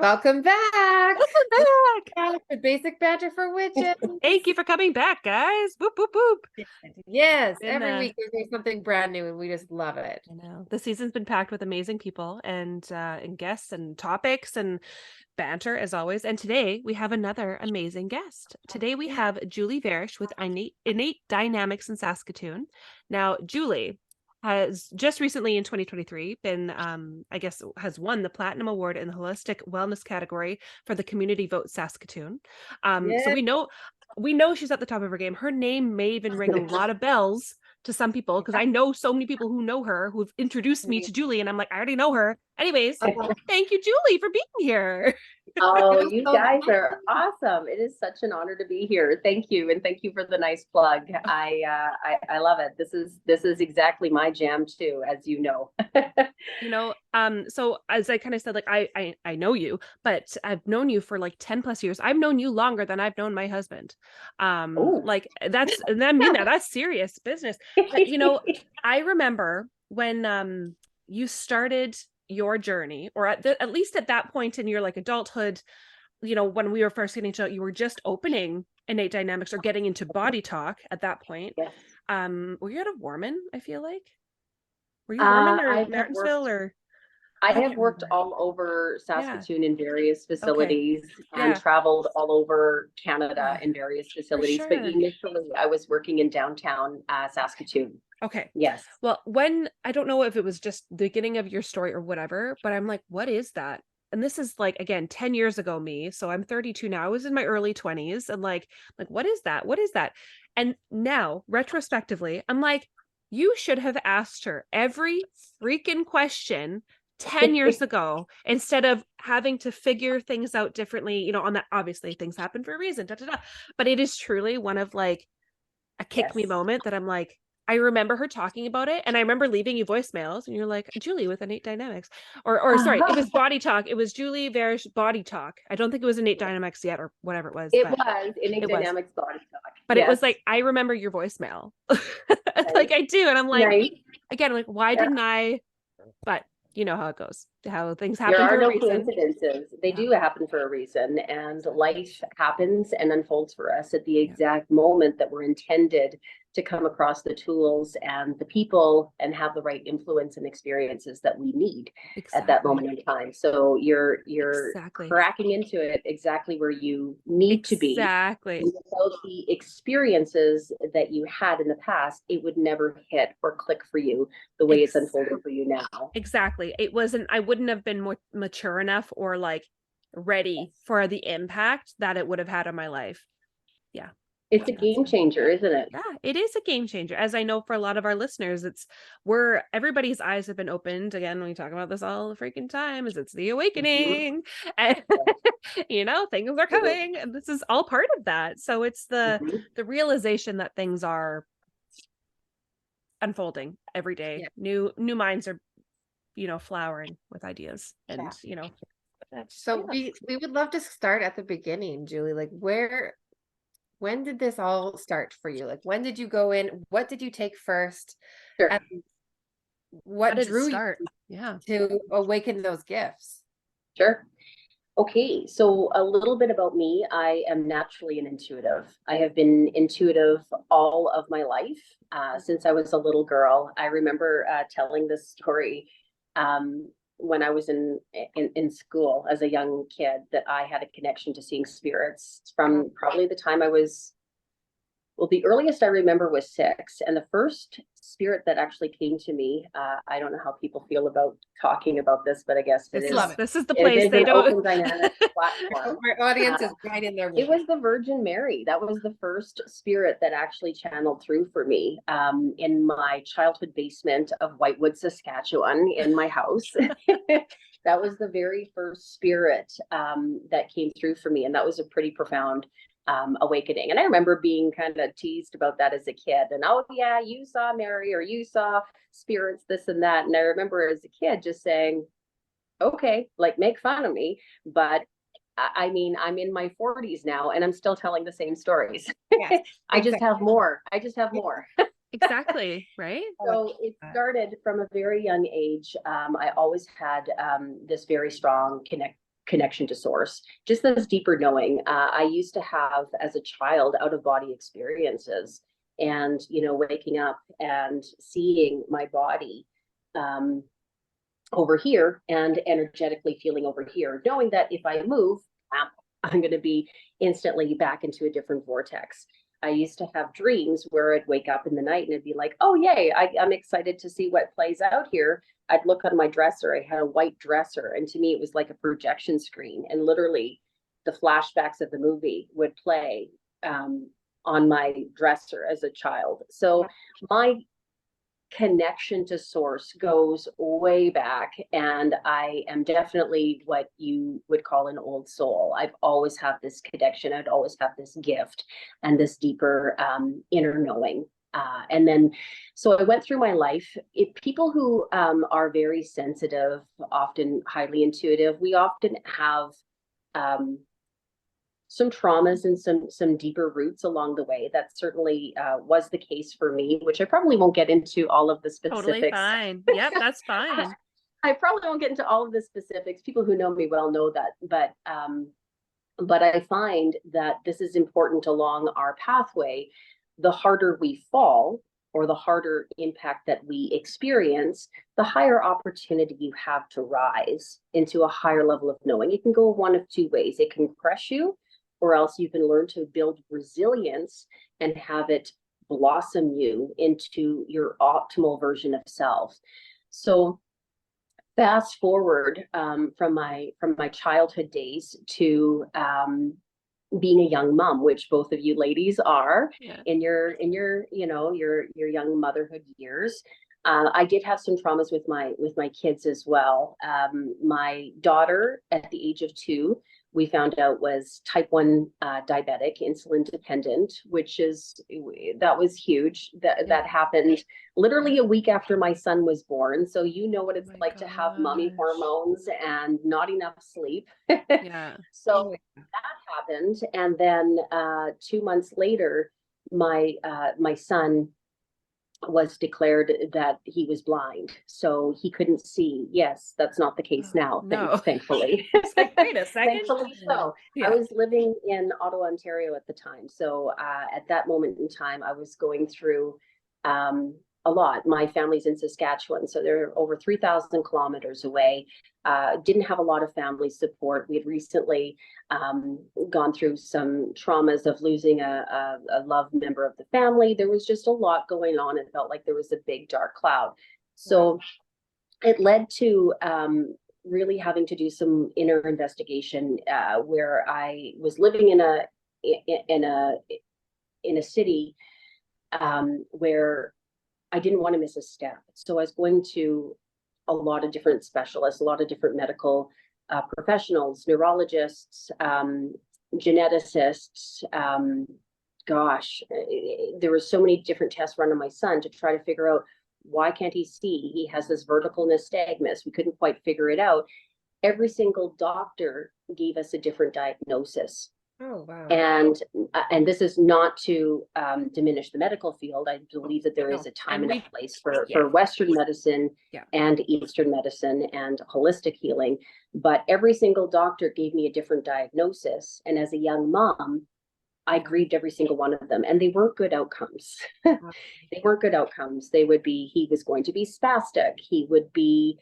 Welcome back. Welcome Back to Basic Banter for back. Witches. Thank you for coming back, guys. Boop, boop, boop. Yes, Been, every week there's something brand new and we just love it. I know the season's been packed with amazing people and guests and topics and banter as always. And today we have another amazing guest. Today we have Julie Veresh with Innate Dynamics in Saskatoon. Now, Julie has just recently in 2023 been I guess has won the Platinum Award in the Holistic Wellness category for the Community Vote Saskatoon. So Yeah. we know she's at the top of her game. Her name may even ring a lot of bells to some people because I know so many people who know her who've introduced me to Julie, and I'm like, I already know her. Anyways, thank you, Julie, for being here. Oh, you guys are awesome. It is such an honor to be here. Thank you. And thank you for the nice plug. I love it. This is exactly my jam too, as you know. So as I kind of said, like I know you, but I've known you for like 10 plus years. I've known you longer than I've known my husband. Oh. Like and I mean that's serious business. But I remember when you started your journey, or at least at that point in your like adulthood, when we were first getting to, you were just opening Innate Dynamics or getting into body talk at that point. Yes. Were you out of Warman? I feel like, were you Warman or Martinsville or? I I have can't worked remember. all over Yeah. Saskatoon in various Okay. facilities and Yeah. traveled all over Canada in various For facilities. But sure. initially, I was working in downtown Saskatoon. Okay. Yes. Well, I don't know if it was just the beginning of your story or whatever, but I'm like, what is that? And this is like, again, 10 years ago, me. So I'm 32 now. I was in my early 20s and like, what is that? What is that? And now, retrospectively, I'm like, you should have asked her every freaking question 10 years ago instead of having to figure things out differently, on that. Obviously, things happen for a reason, da, da, da. But it is truly one of like a kick me Yes. moment that I'm like, I remember her talking about it, and I remember leaving you voicemails, and you're like, Julie with Innate Dynamics, or sorry, it was Body Talk. It was Julie Veresh Body Talk. I don't think it was Innate Dynamics yet, or whatever it was, It but was Innate it was. Dynamics Body Talk. But it was Yes. like I remember your voicemail, like Right. I do, and I'm like, Right. again, like why Yeah. didn't I? But you know how it goes, how things There happen are for a no reason. coincidences. They Yeah. do happen for a reason, and life happens and unfolds for us at the Yeah. exact moment that we're intended to come across the tools and the people and have the right influence and experiences that we need at that Exactly. moment in time. So you're Exactly. cracking into it exactly where you need to be. Exactly. And without the experiences that you had in the past, it would never hit or click for you the way it's unfolding for you now. Exactly. I wouldn't have been more mature enough or like ready for the impact that it would have had on my life. Yeah. It's a game changer, isn't it? Yeah, it is a game changer. As I know for a lot of our listeners, everybody's eyes have been opened. Again, we talk about this all the freaking time, is it's the awakening. And things are coming. And this is all part of that. So it's the realization that things are unfolding every day. Yeah. New minds are flowering with ideas, and So we would love to start at the beginning, Julie. Like when did this all start for you? Like when did you go in? What did you take first? Sure. And what drew you to awaken those gifts? Sure. Okay, so a little bit about me. I am naturally an intuitive. I have been intuitive all of my life since I was a little girl. I remember telling this story when I was in school as a young kid, that I had a connection to seeing spirits from probably the time I was, well, the earliest I remember was 6. And the first spirit that actually came to me, I don't know how people feel about talking about this, but I guess this is the place. It is they an don't. open dynamic platform. Our audience is right in there. It was the Virgin Mary. That was the first spirit that actually channeled through for me in my childhood basement of Whitewood, Saskatchewan, in my house. That was the very first spirit that came through for me. And that was a pretty profound awakening. And I remember being kind of teased about that as a kid. And, oh, yeah, you saw Mary, or you saw spirits, this and that. And I remember as a kid just saying, okay, like, make fun of me. But I mean, I'm in my 40s now and I'm still telling the same stories. Yes, I just have more. Exactly. Right. So it started from a very young age. I always had this very strong connection to source, just this deeper knowing. I used to have, as a child, out of body experiences, and waking up and seeing my body over here and energetically feeling over here, knowing that if I move, I'm going to be instantly back into a different vortex. I used to have dreams where I'd wake up in the night and it'd be like, oh, yay, I'm excited to see what plays out here. I'd look on my dresser. I had a white dresser. And to me, it was like a projection screen. And literally the flashbacks of the movie would play on my dresser as a child. So my connection to source goes way back, and I am definitely what you would call an old soul. I've always had this connection. I'd always have this gift and this deeper inner knowing. And then, so I went through my life. If people who are very sensitive, often highly intuitive, we often have some traumas and some deeper roots along the way. That certainly was the case for me, which I probably won't get into all of the specifics. Totally fine. Yep, that's fine. I probably won't get into all of the specifics. People who know me well know that, but I find that this is important along our pathway. The harder we fall, or the harder impact that we experience, the higher opportunity you have to rise into a higher level of knowing. It can go one of two ways. It can crush you, or else you can learn to build resilience and have it blossom you into your optimal version of self. So fast forward from my childhood days to being a young mom, which both of you ladies are in your young motherhood years. I did have some traumas with my kids as well. My daughter, at the age of 2, we found out was type 1 diabetic, insulin dependent, that was huge. That happened literally a week after my son was born. So what it's like to have mommy hormones and not enough sleep. So that happened. And then 2 months later, my son was declared that he was blind, so he couldn't see. Yes, that's not the case now. No. Thankfully. It's like, wait a second. Thankfully so. I was living in Ottawa, Ontario at the time. So at that moment in time, I was going through a lot. My family's in Saskatchewan, so they're over 3,000 kilometers away. Didn't have a lot of family support. We had recently gone through some traumas of losing a loved member of the family. There was just a lot going on. It felt like there was a big dark cloud. So it led to really having to do some inner investigation, where I was living in a city where I didn't want to miss a step. So I was going to a lot of different specialists, a lot of different medical professionals, neurologists, geneticists. There were so many different tests run on my son to try to figure out, why can't he see? He has this vertical nystagmus. We couldn't quite figure it out. Every single doctor gave us a different diagnosis. Oh, wow. And this is not to diminish the medical field. I believe that there is a time and a place for Western medicine and Eastern medicine and holistic healing. But every single doctor gave me a different diagnosis. And as a young mom, I grieved every single one of them. And they weren't good outcomes. They weren't good outcomes. They would be, he was going to be spastic. He would be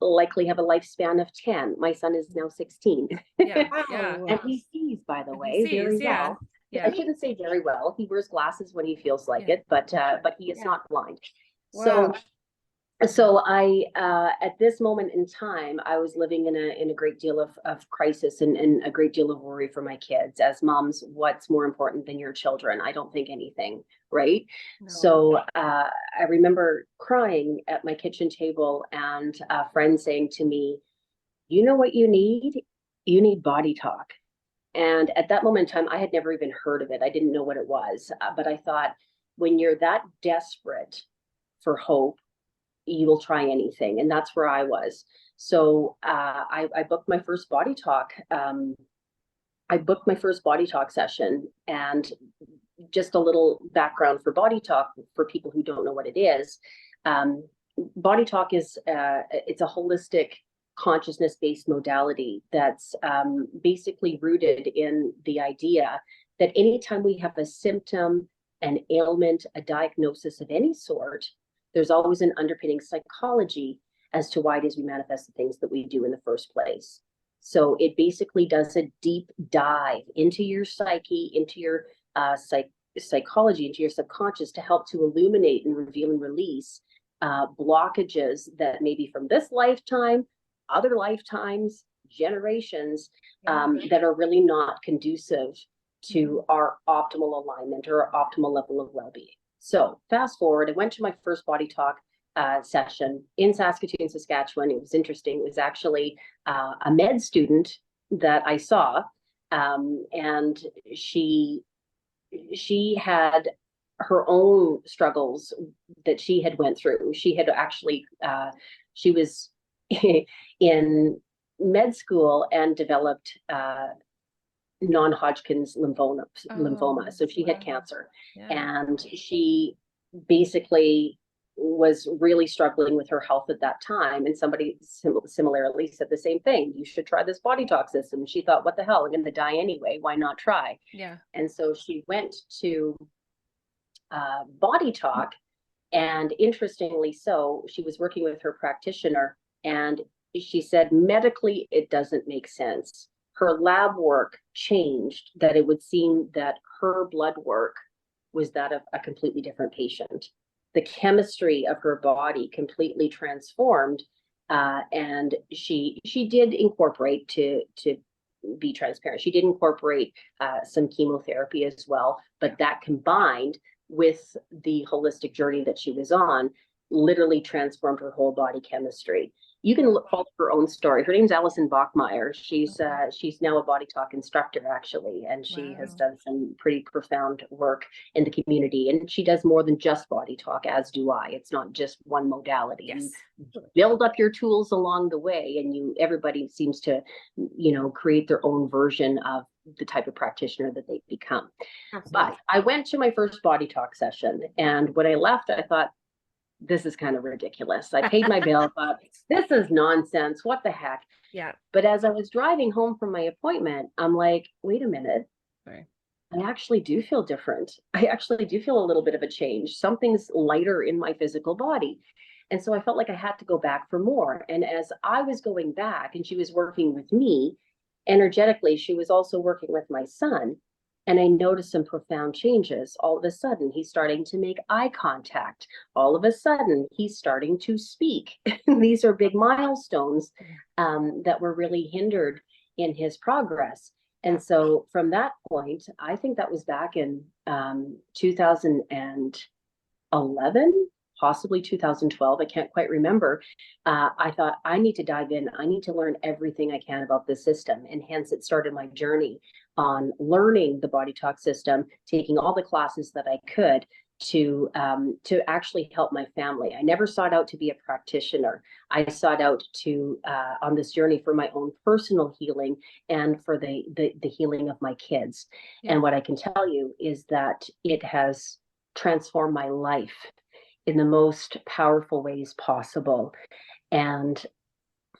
likely have a lifespan of 10. My son is now 16. And he sees, by the way, very well. I shouldn't say very well. He wears glasses when he feels like it, but he is not blind. Wow. So I at this moment in time, I was living in a great deal of crisis and a great deal of worry for my kids. As moms, what's more important than your children? I don't think anything, right? No. So I remember crying at my kitchen table and a friend saying to me, you know what you need? You need body talk. And at that moment in time, I had never even heard of it. I didn't know what it was. But I thought, when you're that desperate for hope, you will try anything. And that's where I was. So I booked my first body talk. I booked my first body talk session. And just a little background for body talk for people who don't know what it is. Body talk is it's a holistic consciousness-based modality that's basically rooted in the idea that anytime we have a symptom, an ailment, a diagnosis of any sort, there's always an underpinning psychology as to why it is we manifest the things that we do in the first place. So it basically does a deep dive into your psyche, into your psychology, into your subconscious, to help to illuminate and reveal and release blockages that maybe from this lifetime, other lifetimes, generations, that are really not conducive to our optimal alignment or our optimal level of well-being. So fast forward, I went to my first Body Talk session in Saskatoon, Saskatchewan. It was interesting. It was actually a med student that I saw, and she had her own struggles that she had went through. She had actually, she was in med school and developed non-Hodgkin's lymphoma. So she had cancer, and she basically was really struggling with her health at that time. And somebody similarly said the same thing. You should try this Body Talk system. She thought, what the hell? I'm going to die anyway. Why not try? Yeah. And so she went to Body Talk, and interestingly so, she was working with her practitioner, and she said medically it doesn't make sense. Her lab work changed, that it would seem that her blood work was that of a completely different patient. The chemistry of her body completely transformed, and she did incorporate, to be transparent, she did incorporate some chemotherapy as well, but that combined with the holistic journey that she was on literally transformed her whole body chemistry. You can follow her own story. Her name's Alison Bachmeyer. She's now a Body Talk instructor, actually, and she has done some pretty profound work in the community. And she does more than just Body Talk, as do I. It's not just one modality. Yes. You build up your tools along the way, and everybody seems to, create their own version of the type of practitioner that they become. Absolutely. But I went to my first Body Talk session, and when I left, I thought, this is kind of ridiculous. I paid my bill, thought, this is nonsense. What the heck? Yeah. But as I was driving home from my appointment, I'm like, wait a minute. Right. I actually do feel different. I actually do feel a little bit of a change. Something's lighter in my physical body. And so I felt like I had to go back for more. And as I was going back, and she was working with me energetically, she was also working with my son. And I noticed some profound changes. All of a sudden, he's starting to make eye contact. All of a sudden, he's starting to speak. These are big milestones that were really hindered in his progress. And so from that point, I think that was back in 2011, possibly 2012. I can't quite remember. I thought, I need to dive in. I need to learn everything I can about the system. And hence it started my journey on learning the Body Talk system, taking all the classes that I could to actually help my family. I never sought out to be a practitioner. I sought out to on this journey for my own personal healing and for the healing of my kids. Yeah. And what I can tell you is that it has transformed my life in the most powerful ways possible. And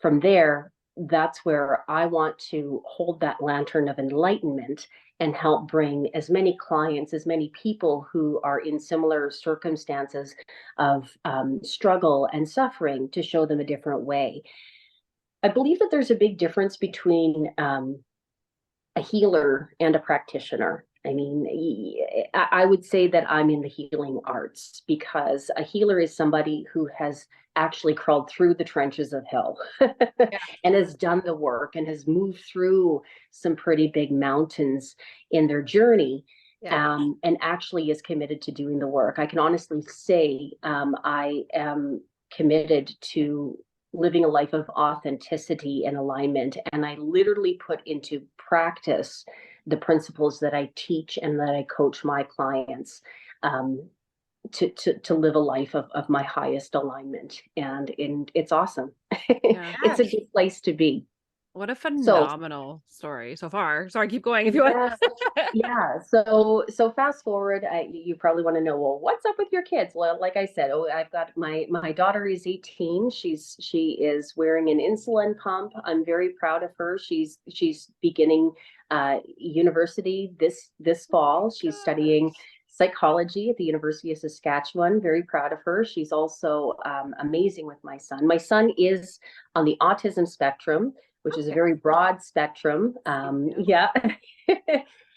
from there, that's where I want to hold that lantern of enlightenment and help bring as many clients, as many people who are in similar circumstances of struggle and suffering, to show them a different way. I believe that there's a big difference between a healer and a practitioner. I mean, I would say that I'm in the healing arts, because a healer is somebody who has actually crawled through the trenches of hell and has done the work and has moved through some pretty big mountains in their journey, and actually is committed to doing the work. I can honestly say I am committed to living a life of authenticity and alignment, and I literally put into practice the principles that I teach and that I coach my clients to live a life of my highest alignment. And it's awesome. It's a good place to be. What a phenomenal story so far. Sorry, keep going if you want. Yeah. So fast forward, you probably want to know, well, what's up with your kids? Well, like I said, I've got my daughter is 18. She is wearing an insulin pump. I'm very proud of her. She's beginning university this fall. She's studying psychology at the University of Saskatchewan. Very proud of her. She's also amazing with my son. My son is on the autism spectrum, which is a very broad spectrum. Yeah.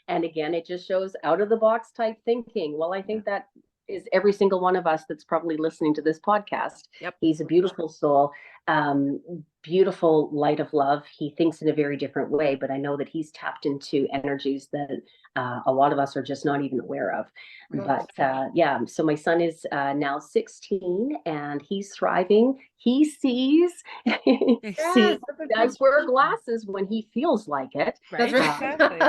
And again, it just shows out of the box type thinking. Well, I think that is every single one of us that's probably listening to this podcast. Yep. He's a beautiful soul, beautiful light of love. He thinks in a very different way, but I know that he's tapped into energies that a lot of us are just not even aware of. But yeah, so my son is now 16 and he's thriving. He sees, does wear glasses when he feels like it. Right. Exactly.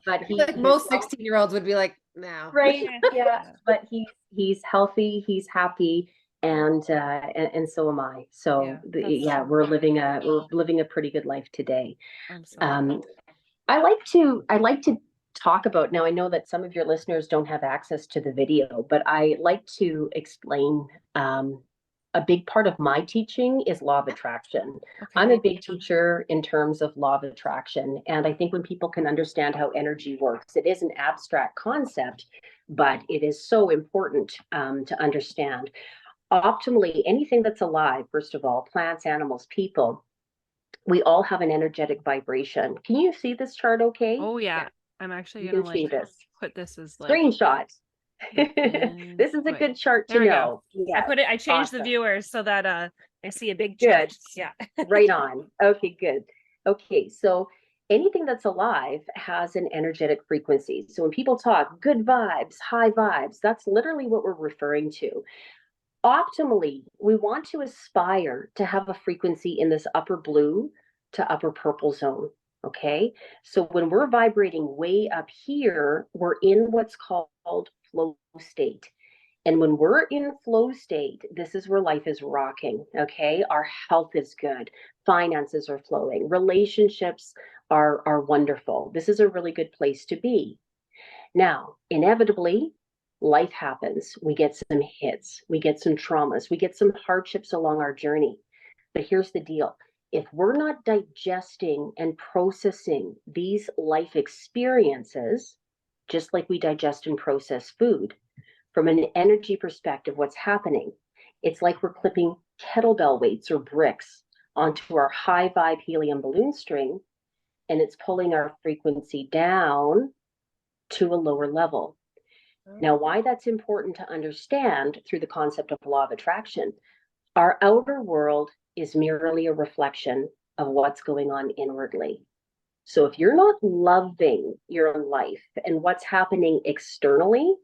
But he, like most 16-year-olds would be like, no. Right. Yeah. But he's healthy. He's happy. And so am I. So we're living a pretty good life today. I like to talk about, now I know that some of your listeners don't have access to the video, but I like to explain a big part of my teaching is law of attraction. Okay. I'm a big teacher in terms of law of attraction. And I think when people can understand how energy works, it is an abstract concept, but it is so important to understand. Optimally, anything that's alive, first of all, plants, animals, people, we all have an energetic vibration. Can you see this chart okay? Oh, yeah. I'm actually going to put this as like screenshot. This is a good chart to know. Yeah. I changed the viewers so that I see a big chart. Good. Yeah. Right on. Okay, good. Okay, so anything that's alive has an energetic frequency. So when people talk good vibes, high vibes, that's literally what we're referring to. Optimally, we want to aspire to have a frequency in this upper blue to upper purple zone. Okay, so when we're vibrating way up here, we're in what's called flow state. And when we're in flow state, this is where life is rocking. Okay, our health is good, finances are flowing, relationships are wonderful. This is a really good place to be. Now, inevitably, life happens. We get some hits, we get some traumas, we get some hardships along our journey. But here's the deal. If we're not digesting and processing these life experiences, just like we digest and process food, from an energy perspective, what's happening? It's like we're clipping kettlebell weights or bricks onto our high vibe helium balloon string, and it's pulling our frequency down to a lower level. Now, why that's important to understand through the concept of law of attraction, our outer world is merely a reflection of what's going on inwardly. So if you're not loving your life and what's happening externally,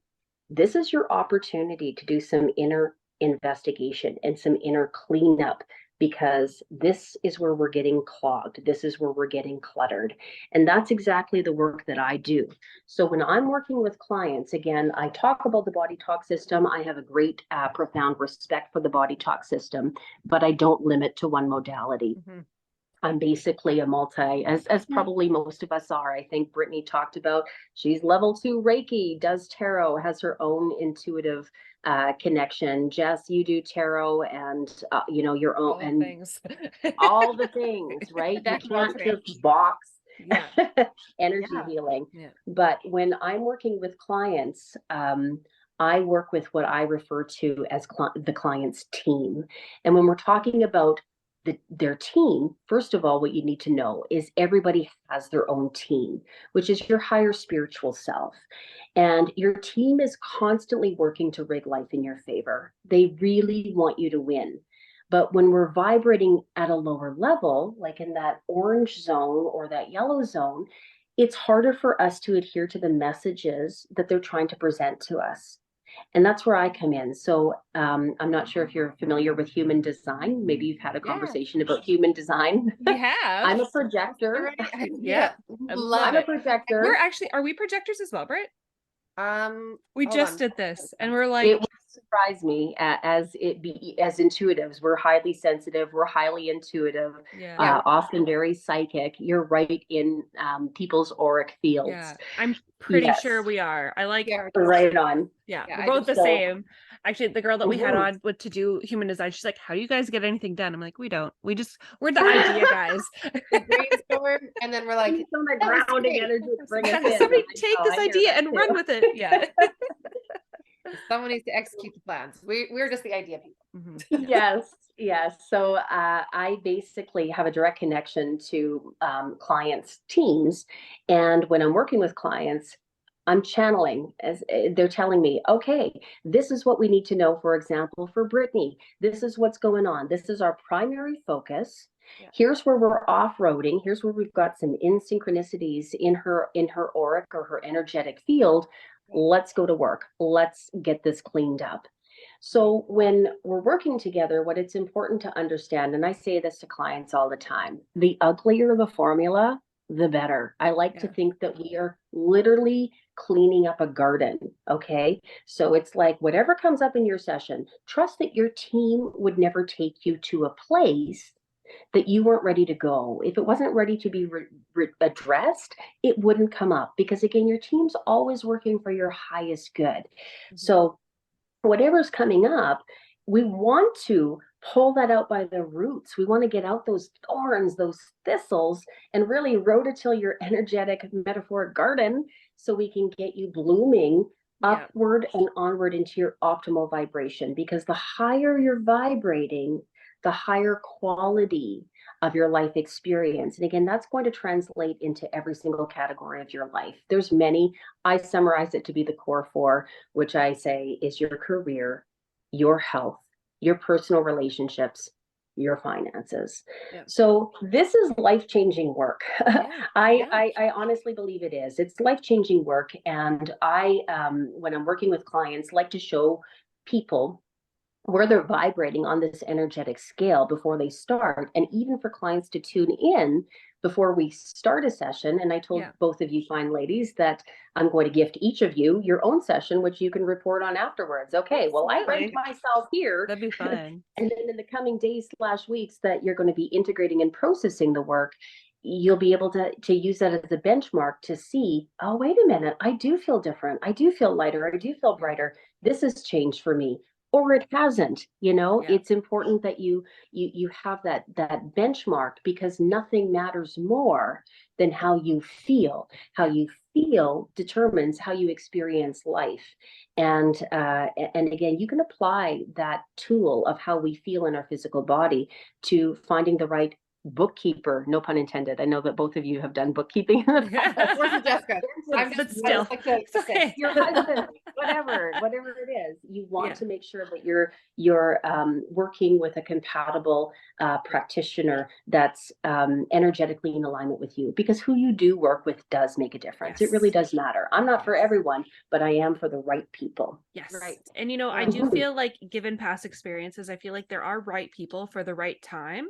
this is your opportunity to do some inner investigation and some inner cleanup, because this is where we're getting clogged. This is where we're getting cluttered. And that's exactly the work that I do. So when I'm working with clients, again, I talk about the body talk system. I have a great, profound respect for the body talk system, but I don't limit to one modality. Mm-hmm. I'm basically a multi, as probably most of us are. I think Brittany talked about, she's level 2 Reiki, does tarot, has her own intuitive connection. Jess, you do tarot and, your own, and things. All the things, right? You can't just box energy healing. Yeah. But when I'm working with clients, I work with what I refer to as the client's team. And when we're talking about their team, first of all, what you need to know is everybody has their own team, which is your higher spiritual self. And your team is constantly working to rig life in your favor. They really want you to win. But when we're vibrating at a lower level, like in that orange zone or that yellow zone, it's harder for us to adhere to the messages that they're trying to present to us. And that's where I come in. So I'm not sure if you're familiar with human design. Maybe you've had a conversation about human design. We have. I'm a projector. Yeah. I'm a projector. Are we projectors as well, Britt? We just did this and we're like, surprise me as as intuitives. We're highly sensitive. We're highly intuitive. Yeah. Yeah. Often very psychic. You're right in people's auric fields. Yeah. I'm pretty Yes. sure we are. I like, Yeah. Right on. yeah, Yeah, we're I both just the So- same. Actually, the girl that we had Mhm. on with to do human design, she's like, how do you guys get anything done? I'm like, we don't. We're the idea guys. We brainstorm and then we're like, Boots on the that was ground great. together to bring us in. Somebody I take know, this I hear idea that and too. run with it. Yeah. someone needs to execute the plans. We're just the idea people. Mhm. Yes, yes. So I basically have a direct connection to clients' teams. And when I'm working with clients, I'm channeling as they're telling me, okay, this is what we need to know. For example, for Brittany, this is what's going on. This is our primary focus. Yeah. Here's where we're off-roading. Here's where we've got some insynchronicities in her auric or her energetic field. Let's go to work. Let's get this cleaned up. So when we're working together, what it's important to understand, and I say this to clients all the time, the uglier the formula, the better. I like to Yeah. think that we are literally cleaning up a garden. Okay. So it's like whatever comes up in your session, trust that your team would never take you to a place that you weren't ready to go. If it wasn't ready to be addressed, it wouldn't come up because, again, your team's always working for your highest good. Mhm. So whatever's coming up, we want to pull that out by the roots. We want to get out those thorns, those thistles, and really rototill your energetic metaphoric garden so we can get you blooming Yeah. upward and onward into your optimal vibration. Because the higher you're vibrating, the higher quality of your life experience. And again, that's going to translate into every single category of your life. There's many. I summarize it to be the core four, which I say is your career, your health, your personal relationships, your finances. Yeah. So this is life-changing work. Yeah. I honestly believe it is. It's life-changing work. And I, when I'm working with clients, like to show people where they're vibrating on this energetic scale before they start. And even for clients to tune in before we start a session. And I told Yeah. both of you fine ladies that I'm going to gift each of you your own session, which you can report on afterwards. Okay, well, I ranked Absolutely. myself here. That'd be fun. And then in the coming days/weeks that you're going to be integrating and processing the work, you'll be able to use that as a benchmark to see, oh, wait a minute, I do feel different. I do feel lighter. I do feel brighter. This has changed for me. Or it hasn't. Yeah. It's important that you have that benchmark, because nothing matters more than how you feel. How you feel determines how you experience life. And again, you can apply that tool of how we feel in our physical body to finding the right bookkeeper, no pun intended. I know that both of you have done bookkeeping in the past. Where's Jessica? But still, like to it's okay. Your husband, whatever it is, you want Yeah. to make sure that you're working with a compatible practitioner that's energetically in alignment with you, because who you do work with does make a difference. It really Yes. does matter. I'm not for everyone, but I am for the right people. Yes. Right. And I do Mhm. feel like, given past experiences, I feel like there are right people for the right time.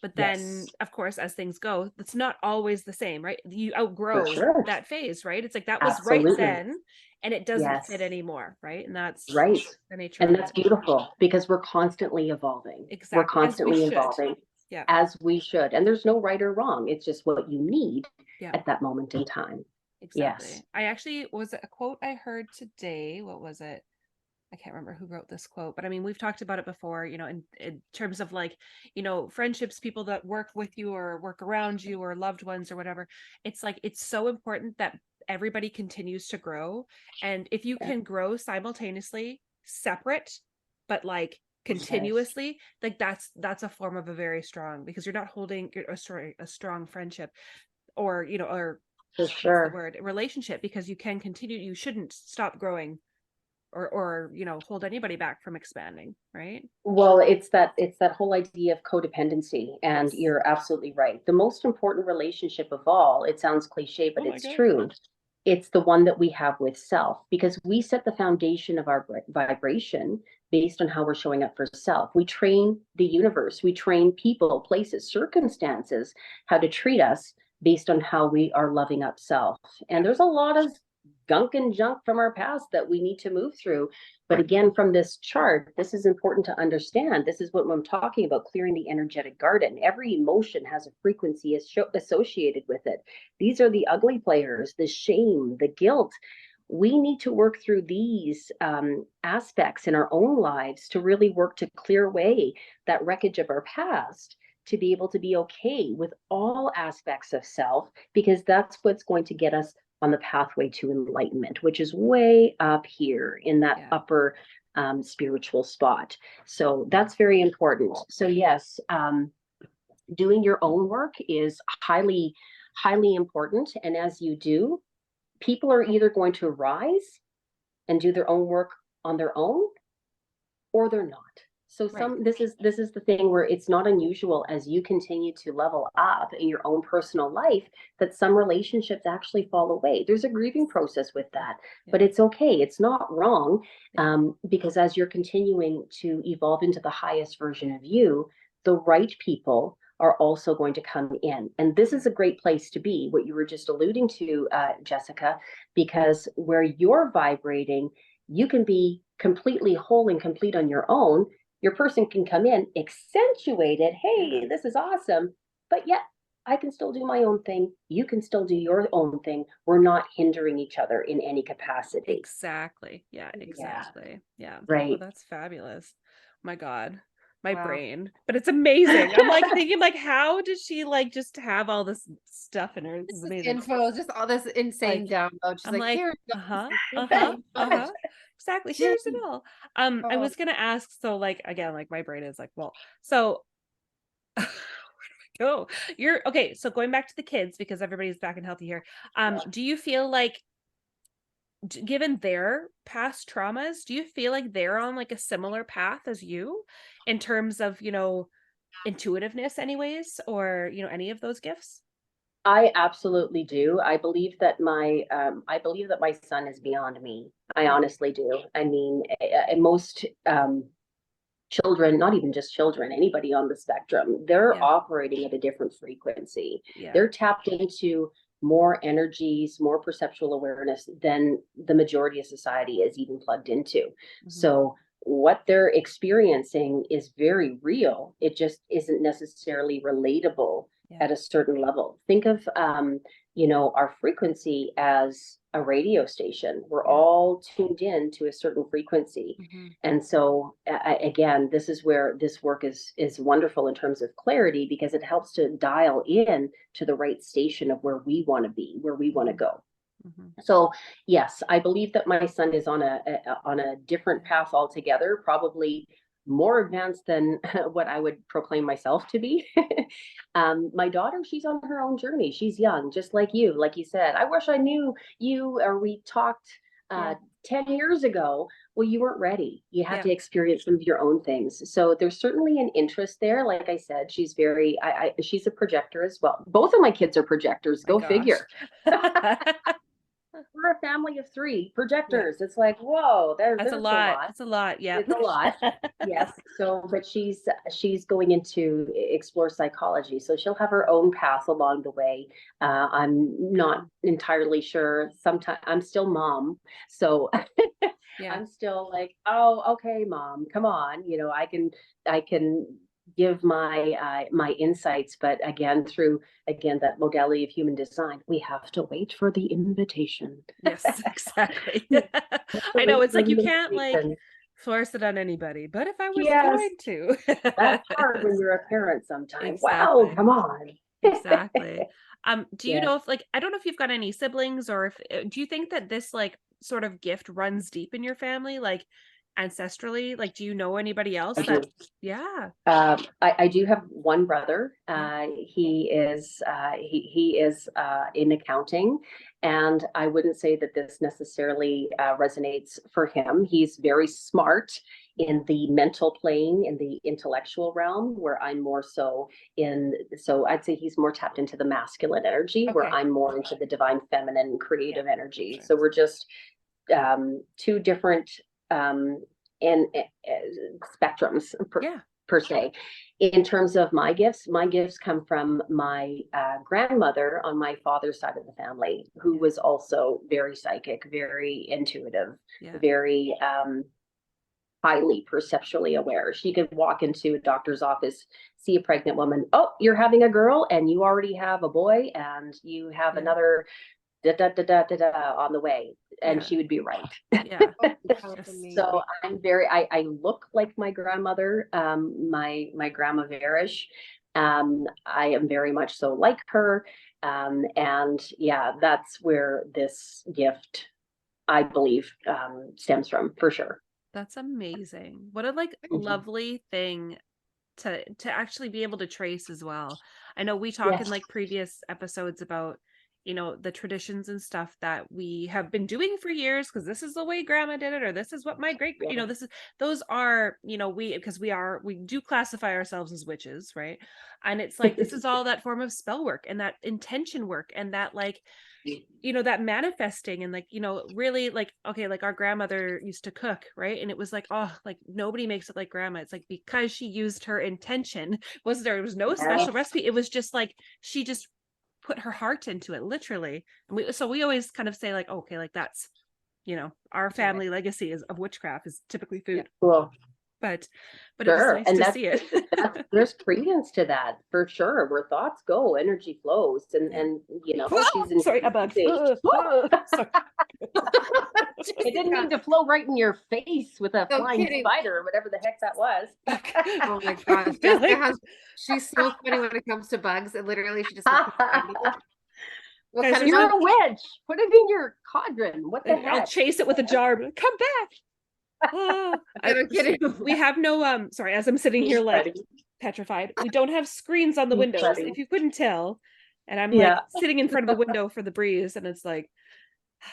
But then, Yes. of course, as things go, it's not always the same, right? You outgrow sure. that phase, right? It's like that was right Absolutely. then and it doesn't Yes. fit anymore, right? And that's Right. the nature And of that's it. beautiful, because we're constantly evolving. Exactly. We're As we constantly should. evolving. Yeah. As we should. And there's no right or wrong. It's just what you need Yeah. at that moment in time. Exactly. Yes. I actually, was it a quote I heard today? What was it? I can't remember who wrote this quote, but I mean, we've talked about it before, in terms of like, friendships, people that work with you or work around you or loved ones or whatever. It's like, it's so important that everybody continues to grow. And if you can grow simultaneously, separate, but like continuously, like that's a form of a very strong, because you're not holding a strong friendship or, or For what's the sure. word, relationship, because you can continue, you shouldn't stop growing or hold anybody back from expanding, right? Well, it's that whole idea of codependency, and Yes. you're absolutely right. The most important relationship of all, it sounds cliche, but Oh my it's God. true. It's the one that we have with self, because we set the foundation of our vibration based on how we're showing up for self. We train the universe, we train people, places, circumstances, how to treat us based on how we are loving up self. And there's a lot of gunk and junk from our past that we need to move through. But again, from this chart, this is important to understand. This is what I'm talking about, clearing the energetic garden. Every emotion has a frequency associated with it. These are the ugly players, the shame, the guilt. We need to work through these aspects in our own lives to really work to clear away that wreckage of our past, to be able to be okay with all aspects of self, because that's what's going to get us on the pathway to enlightenment, which is way up here in that upper spiritual spot. So that's very important. So yes, doing your own work is highly, highly important. And as you do, people are either going to rise and do their own work on their own, or they're not. So this is the thing where it's not unusual, as you continue to level up in your own personal life, that some relationships actually fall away. There's a grieving process with that, but it's okay. It's not wrong, because as you're continuing to evolve into the highest version of you, the right people are also going to come in. And this is a great place to be, what you were just alluding to, Jessica, because where you're vibrating, you can be completely whole and complete on your own. Your person can come in, accentuate it. Hey, this is awesome. But yet I can still do my own thing. You can still do your own thing. We're not hindering each other in any capacity. Exactly. Yeah, exactly. Yeah. Right. Well, that's fabulous. My God. My brain, but it's amazing. I'm like thinking, like, how does she like just have all this stuff in her? This is amazing. Info, just all this insane download. She's like, here. Exactly. Here's it all. I was gonna ask, so like again, like my brain is like, well, so where do I go? You're okay. So going back to the kids, because everybody's back and healthy here. Do you feel like, given their past traumas, do you feel like they're on like a similar path as you in terms of, intuitiveness anyways, or, any of those gifts? I absolutely do. I believe that my son is beyond me. I honestly do. I mean, most children, not even just children, anybody on the spectrum, they're operating at a different frequency. They're tapped into more energies, more perceptual awareness than the majority of society is even plugged into. So what they're experiencing is very real. It just isn't necessarily relatable at a certain level. Think of our frequency as a radio station. We're all tuned in to a certain frequency. And so again, this is where this work is wonderful in terms of clarity, because it helps to dial in to the right station of where we want to be, where we want to go. So yes, I believe that my son is on a different path altogether, probably more advanced than what I would proclaim myself to be. My daughter, she's on her own journey. She's young, just like you. Like you said, I wish I knew you, or we talked 10 years ago. Well, you weren't ready. You had to experience some of your own things. So there's certainly an interest there. Like I said, she's very, she's a projector as well. Both of my kids are projectors. Go figure. We're a family of 3 projectors. It's like, whoa, there's a lot. That's a lot. Yeah. It's a lot. Yes. So, but she's going into explore psychology. So she'll have her own path along the way. I'm not entirely sure. Sometimes I'm still mom. So I'm still like, oh, okay, mom, come on. I can give my insights, but again, through that modality of human design, we have to wait for the invitation. Yes, exactly. I know, it's like you can't like force it on anybody, but if I was going to. That's hard when you're a parent sometimes. Exactly. Wow, come on. Exactly. Do you know if, like, I don't know if you've got any siblings, or if do you think that this like sort of gift runs deep in your family, like ancestrally? Like, do you know anybody else that? Yeah. I do have one brother. He is in accounting, and I wouldn't say that this necessarily resonates for him. He's very smart in the mental plane, in the intellectual realm, where I'm more so so I'd say he's more tapped into the masculine energy, where I'm more into the divine feminine creative energy. So we're just 2 different and spectrums per se. In terms of my gifts come from my grandmother on my father's side of the family, who was also very psychic, very intuitive, very highly perceptually aware. She could walk into a doctor's office, see a pregnant woman. Oh, you're having a girl and you already have a boy and you have another on the way. And she would be right. Yeah. So I'm very, I look like my grandmother, my grandma Veresh. I am very much so like her. And yeah, that's where this gift, I believe, stems from, for sure. That's amazing. What a like lovely thing to actually be able to trace as well. I know we talk in like previous episodes about, you know, the traditions and stuff that we have been doing for years because this is the way grandma did it, or this is what my great, you know, this is, those are, you know, we do classify ourselves as witches, right? And it's like this is all that form of spell work and that intention work and that like, you know, that manifesting and like, you know, really like, okay, like our grandmother used to cook, right? And it was like, oh, like nobody makes it like grandma. It's like because she used her intention. There was no special recipe. It was just like she just put her heart into it, literally. And we always kind of say like, okay, like that's, you know, our family legacy is of witchcraft is typically food. Cool. But it was nice to see it. There's credence to that for sure. Where thoughts go, energy flows, and you know, she's in. Sorry, a bug. Sorry. It didn't mean to flow right in your face with a flying spider or whatever the heck that was. Oh my gosh, Jessica she's so funny when it comes to bugs. And literally, she just. You're a witch. Put it in your cauldron. What the heck? I'll chase it with a jar. Come back. I'm kidding. We have no sorry, as I'm sitting here like petrified, we don't have screens on the windows, if you couldn't tell. And I'm like sitting in front of the window for the breeze, and it's like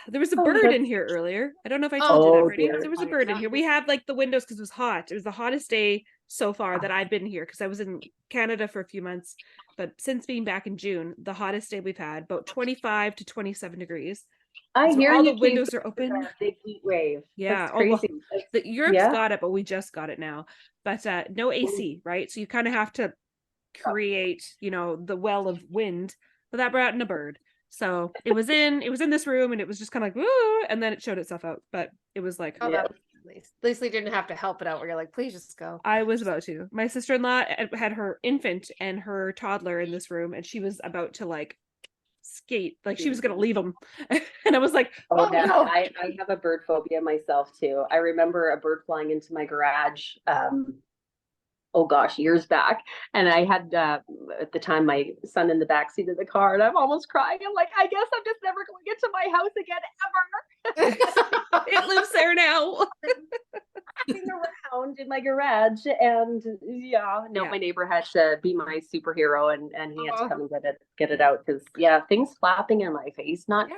there was a bird in here earlier. I don't know if I told you that already. There was a bird in here. We had like the windows because it was hot. It was the hottest day so far that I've been here because I was in Canada for a few months. But since being back in June, the hottest day we've had, about 25 to 27 degrees. I hear all the windows are open. Big heat wave. Yeah. That's crazy. Europe's got it, but we just got it now. But no AC, right? So you kind of have to create, you know, the well of wind. But that brought in a bird. So it was in this room, and it was just kind of like, woo, and then it showed itself out. But it was like, at least they didn't have to help it out. Where you're like, please just go. I was about to. My sister-in-law had her infant and her toddler in this room, and she was about to like skate, like she was gonna leave them. And I was like, no. I have a bird phobia myself too. I remember a bird flying into my garage oh gosh, years back, and I had at the time my son in the back seat of the car, and I'm almost crying. I'm like, I guess I'm just never going into my house again ever. It lives there now. Around in my garage, and my neighbor had to be my superhero, and he had to come and get it out because things flapping in my face, not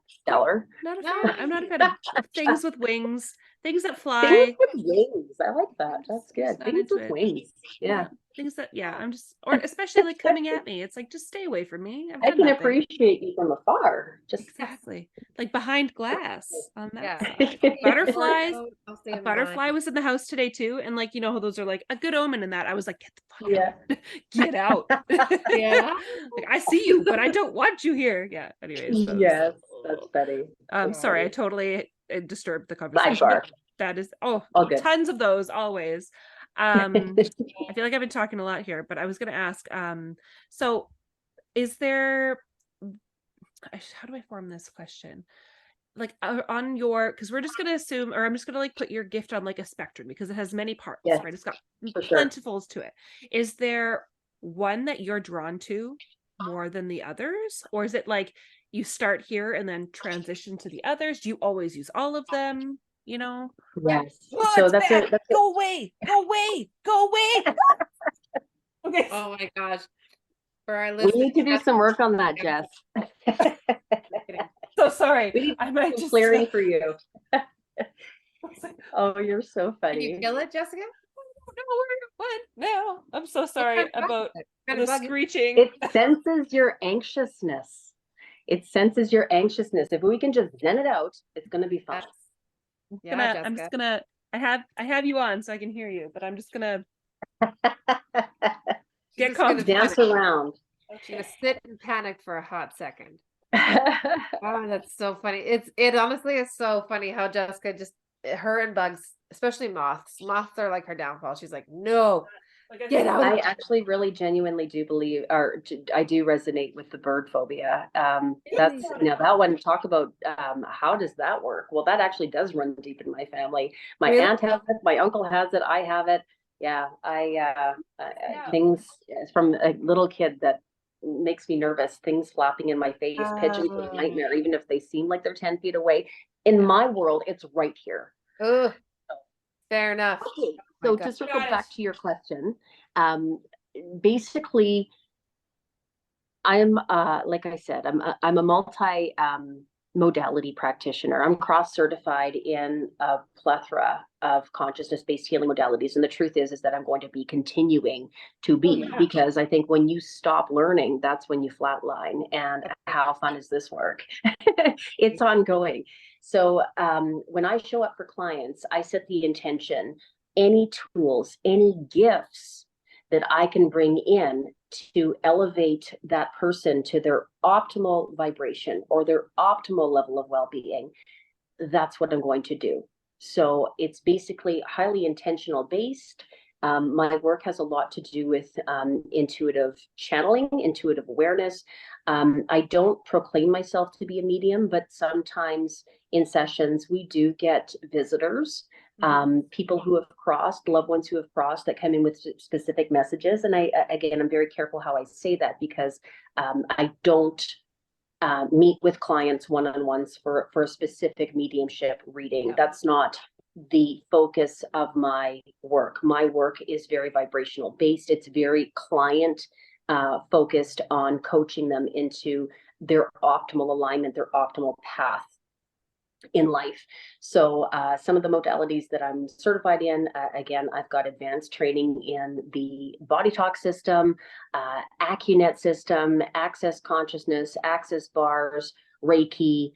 stellar. I'm not a fan of things with wings, things that fly. Things with wings, I like that. That's good. Things with wings, things that I'm just, or especially like coming at me, it's like just stay away from me. I can appreciate you from afar, just exactly like behind glass on that side. Butterflies. A butterfly was in the house today too, and like, you know how those are like a good omen in that. I was like, get the fuck out. Get out. Like, I see you, but I don't want you here. Anyways, that's funny. Sorry, I totally disturbed the conversation. That is tons of those always. I feel like I've been talking a lot here, but I was going to ask, so is there, how do I form this question? Like on your, because we're just going to assume, or I'm just going to like put your gift on like a spectrum because it has many parts, right? It's got plentifuls to it. Is there one that you're drawn to more than the others? Or is it like you start here and then transition to the others? Do you always use all of them? You know? Yes. So that's go away. Okay. Oh my gosh. For our listeners, we need to do some work on that, Jess. So sorry. I might just clearing for you. Oh, you're so funny. Can you feel it, Jessica? What now? I'm so sorry about the screeching. It senses your anxiousness. If we can just zen it out, it's gonna be fun. I have you on so I can hear you, but I'm just gonna She's Get just gonna comfortable. Dance panic. around. She's gonna sit and panic for a hot second. Oh, that's so funny. It honestly is so funny how Jessica just her and bugs, especially moths. Moths are like her downfall. She's like, no, get out. I actually really genuinely do believe, I do resonate with the bird phobia. That's now that one, talk about how does that work? Well, that actually does run deep in my family. My Really? aunt has it, my uncle has it, I have it. Yeah, things from a little kid that makes me nervous, things flapping in my face, pigeons are a nightmare, even if they seem like they're 10 feet away. In my world, it's right here. Oh, fair enough. Okay, My so God. to circle back to your question, basically, I'm like I said, I'm a multi modality practitioner. I'm cross certified in a plethora of consciousness-based healing modalities, and the truth is that I'm going to be continuing to be, because I think when you stop learning, that's when you flatline. And how fun is this work? It's ongoing. So when I show up for clients, I set the intention, any tools, any gifts that I can bring in to elevate that person to their optimal vibration or their optimal level of well-being, that's what I'm going to do. So it's basically highly intentional based. My work has a lot to do with intuitive channeling, intuitive awareness. I don't proclaim myself to be a medium, but sometimes in sessions we do get visitors, people who have crossed, loved ones who have crossed, that come in with specific messages. And I'm very careful how I say that, because I don't meet with clients one-on-ones for a specific mediumship reading. That's not the focus of my work. My work is very vibrational based. It's very client focused on coaching them into their optimal alignment, their optimal path in life. So some of the modalities that I'm certified in, again, I've got advanced training in the body talk system, AccuNet system, access consciousness, access bars, Reiki,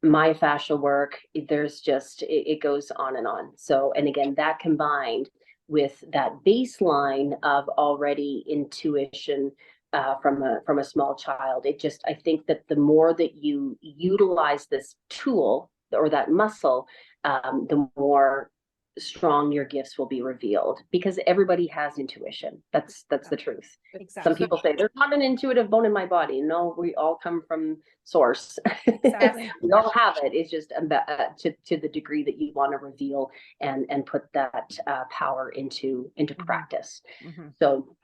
myofascial work. There's just, it goes on and on. So, and again, that combined with that baseline of already intuition from a small child, I think that the more that you utilize this tool or that muscle, the more strong your gifts will be revealed, because everybody has intuition. That's the truth. Exactly. Some people say there's not an intuitive bone in my body. No, we all come from source. Exactly. We all have it. It's just to the degree that you want to reveal and put that power into practice. So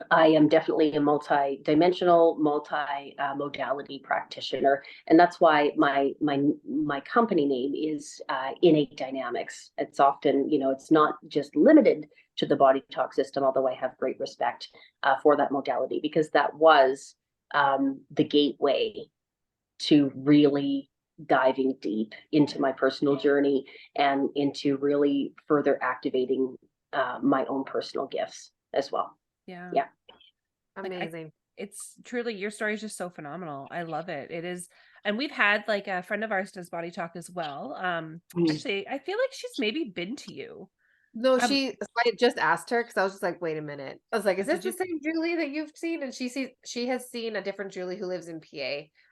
I am definitely a multi-dimensional, multi-modality practitioner, and that's why my company name is Innate Dynamics. It's often, it's not just limited to the body talk system, although I have great respect for that modality, because that was the gateway to really diving deep into my personal journey and into really further activating my own personal gifts as well. Yeah. Amazing. It's truly, your story is just so phenomenal. I love it. It is. And we've had like a friend of ours does body talk as well. Actually, I feel like she's maybe been to you. No, I just asked her because I was just like, wait a minute. I was like, is this Did the same Julie that you've seen? And she has seen a different Julie who lives in PA.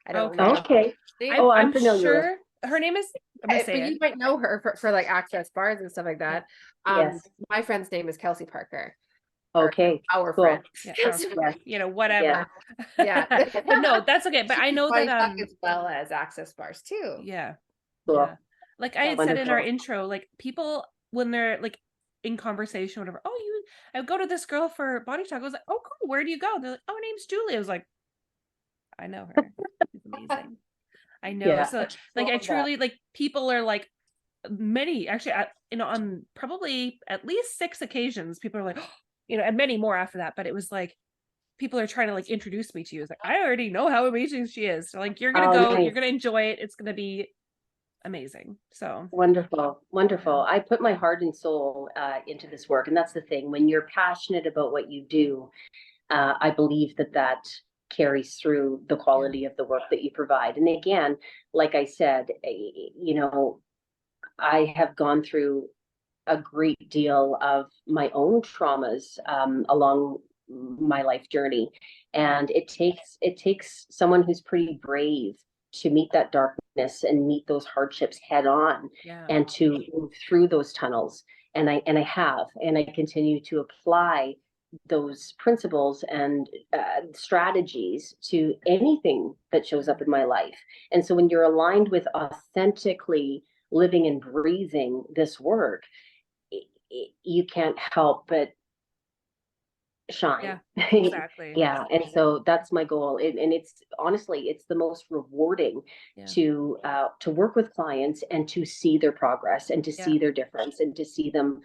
I don't Okay. know. Okay. Oh, I'm familiar sure her name is, I'm gonna say but it. you might know her for like access bars and stuff like that. Yes. My friend's name is Kelsey Parker. Okay. Our Cool. friend. Yeah, Yes. whatever. Yeah. But no, that's okay. But I know that as well as access bars too. Yeah. Cool. Yeah. Like I had said in our Wonderful. intro, like people when they're like in conversation, whatever, I go to this girl for body talk. I was like, oh cool, where do you go? They're like, oh, her name's Julie. I was like, I know her. She's amazing. I know. Yeah. So like I truly like people are like many actually on probably at least 6 occasions, people are like, and many more after that. But it was like people are trying to like introduce me to you. It's like, I already know how amazing she is. So like you're gonna go, nice. you're gonna enjoy it. It's gonna be amazing. So wonderful. I put my heart and soul into this work, and that's the thing. When you're passionate about what you do, I believe that carries through the quality of the work that you provide. And again, like I said, I have gone through a great deal of my own traumas along my life journey. And it takes someone who's pretty brave to meet that darkness and meet those hardships head on, and to move through those tunnels. And I have, and I continue to apply those principles and strategies to anything that shows up in my life. And so when you're aligned with authentically living and breathing this work, you can't help but shine. Yeah, exactly. Yeah. And so that's my goal. And it's honestly, it's the most rewarding to work with clients and to see their progress and to see their difference and to see them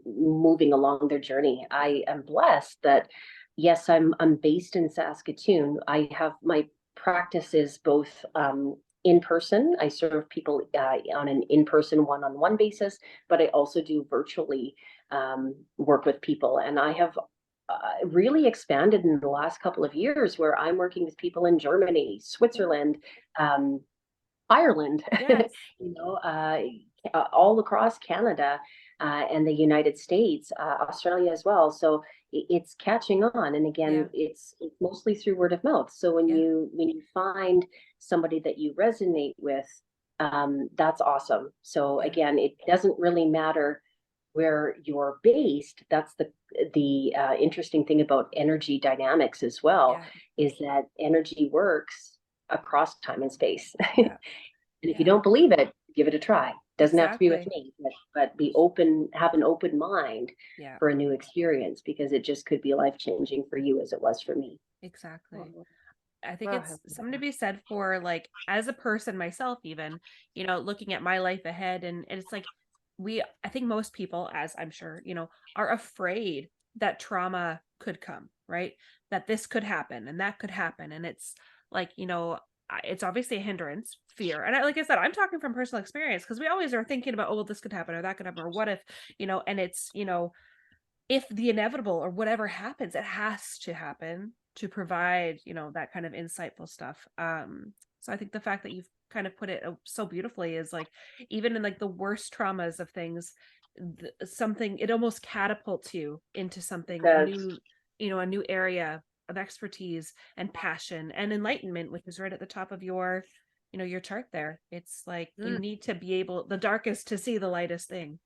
moving along their journey. I am blessed that, yes, I'm based in Saskatoon. I have my practices both in person. I serve people on an in-person one-on-one basis, but I also do virtually work with people. And I have really expanded in the last couple of years, where I'm working with people in Germany, Switzerland, Ireland, Yes. you know, all across Canada and the United States, Australia as well. So it's catching on, and again, it's mostly through word of mouth. So when you find somebody that you resonate with, that's awesome. So again, it doesn't really matter where you're based. That's the interesting thing about energy dynamics as well, is that energy works across time and space. And if you don't believe it, give it a try. Doesn't have to be with me, but be open, have an open mind for a new experience, because it just could be life-changing for you as it was for me. Exactly. I think it's something to be said for, like, as a person myself, even, you know, looking at my life ahead, and it's like, I think most people, as I'm sure, you know, are afraid that trauma could come, right? That this could happen and that could happen. And it's like, you know, it's obviously a hindrance, fear. And like I said, I'm talking from personal experience, because we always are thinking about, oh, well, this could happen or that could happen, or what if, you know, and it's, you know, if the inevitable or whatever happens, it has to happen to provide, you know, that kind of insightful stuff. So I think the fact that you've kind of put it so beautifully is like, even in like the worst traumas of things, something, it almost catapults you into something new, you know, a new area of expertise and passion and enlightenment, which is right at the top of your, you know, your chart there. It's like, you need to be able, the darkest to see the lightest thing.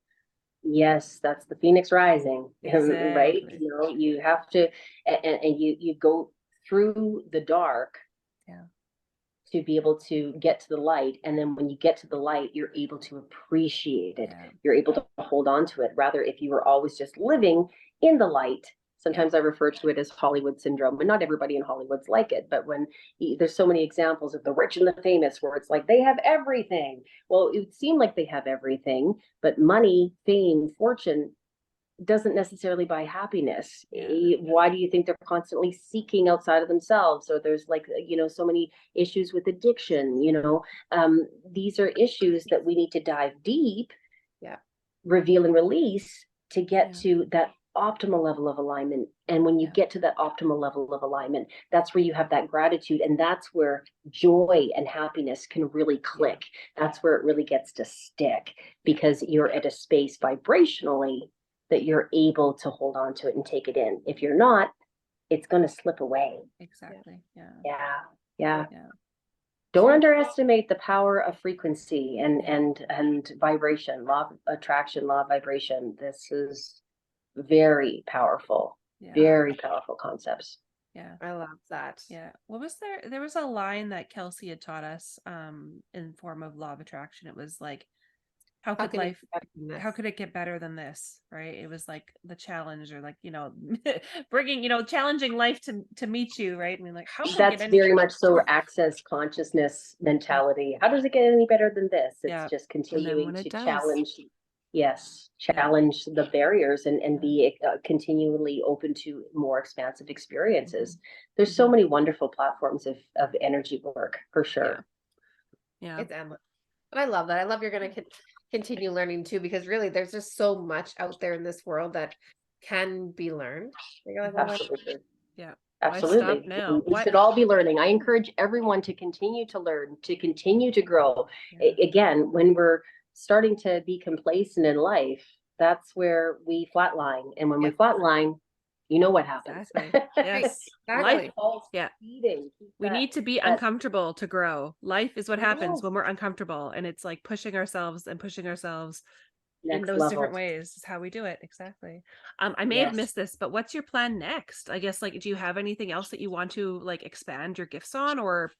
Yes, that's the Phoenix rising, Exactly. right? You know, you have to, and you go through the dark to be able to get to the light. And then when you get to the light, you're able to appreciate it. You're able to hold on to it. Rather, if you were always just living in the light, sometimes I refer to it as Hollywood syndrome, but not everybody in Hollywood's like it. But when there's so many examples of the rich and the famous, where it's like they have everything. Well, it would seem like they have everything, but money, fame, fortune doesn't necessarily buy happiness. Why do you think they're constantly seeking outside of themselves? Or there's like, you know, so many issues with addiction, you know. These are issues that we need to dive deep, reveal and release, to get to that optimal level of alignment. And when you get to that optimal level of alignment, that's where you have that gratitude, and that's where joy and happiness can really click. That's where it really gets to stick, because you're at a space vibrationally that you're able to hold on to it and take it in. If you're not, it's going to slip away. Exactly. Yeah. Don't underestimate the power of frequency and vibration, law of attraction, law of vibration. This is very powerful, very powerful concepts. Yeah, I love that. Yeah. What was there? There was a line that Kelsey had taught us in form of law of attraction. It was like, how could it get better than this? Right. It was like the challenge, or like, you know, bringing, you know, challenging life to meet you. Right. I mean, like, how that's very much so access consciousness mentality. How does it get any better than this? It's just continuing to challenge. Challenge the barriers and be continually open to more expansive experiences. There's so many wonderful platforms of energy work, for sure. Yeah. It's endless. And I love that. I love you're going to continue learning too, because really there's just so much out there in this world that can be learned. Like, absolutely. Absolutely. We should all be learning. I encourage everyone to continue to learn, to continue to grow. Again, when we're starting to be complacent in life, that's where we flatline. And when we Yep. flatline, you know what happens. Exactly. Yes. Exactly. Yeah. Feeding. We need to be uncomfortable to grow. Life is what happens when we're uncomfortable, and it's like pushing ourselves and pushing ourselves in Next those different level. ways is how we do it. Exactly. I may have Yes. missed this, but what's your plan next? I guess, like, do you have anything else that you want to like expand your gifts on or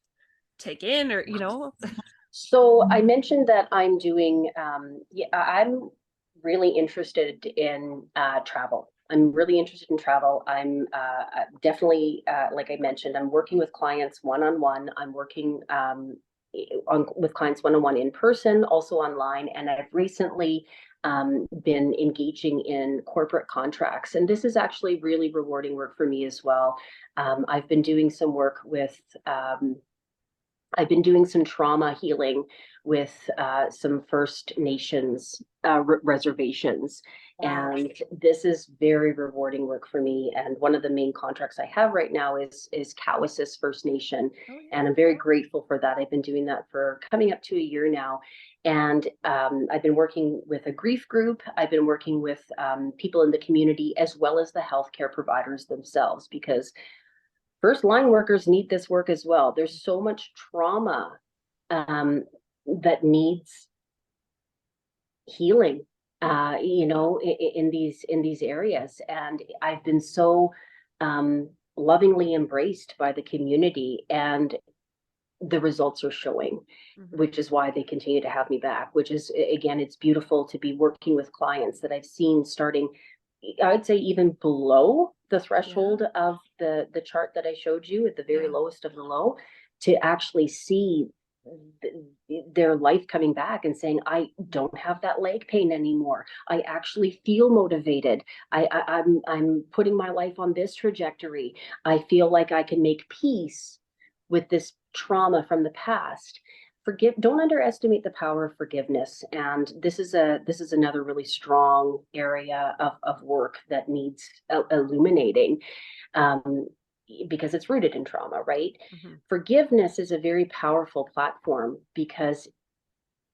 take in, or So I mentioned that I'm doing, I'm really interested in travel. I'm really interested in travel. I'm definitely, like I mentioned, I'm working with clients one-on-one. I'm working with clients one-on-one in person, also online. And I've recently been engaging in corporate contracts. And this is actually really rewarding work for me as well. I've been doing some work with I've been doing some trauma healing with some First Nations reservations. Wow. And this is very rewarding work for me. And one of the main contracts I have right now is Cowessess First Nation. Oh, yeah. And I'm very grateful for that. I've been doing that for coming up to a year now. And I've been working with a grief group. I've been working with people in the community as well as the healthcare providers themselves, because first line workers need this work as well. There's so much trauma that needs healing, in these areas. And I've been so lovingly embraced by the community, and the results are showing, which is why they continue to have me back, which is, again, it's beautiful to be working with clients that I've seen starting, I'd say, even below the threshold of the chart that I showed you at the very lowest of the low, to actually see their life coming back and saying, I don't have that leg pain anymore. I actually feel motivated. I'm putting my life on this trajectory. I feel like I can make peace with this trauma from the past. Don't underestimate the power of forgiveness. And this is another really strong area of work that needs illuminating, because it's rooted in trauma, right? Forgiveness is a very powerful platform, because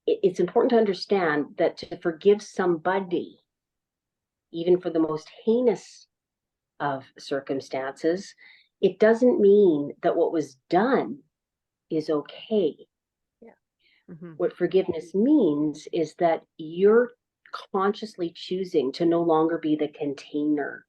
it's important to understand that to forgive somebody, even for the most heinous of circumstances, it doesn't mean that what was done is okay. What forgiveness means is that you're consciously choosing to no longer be the container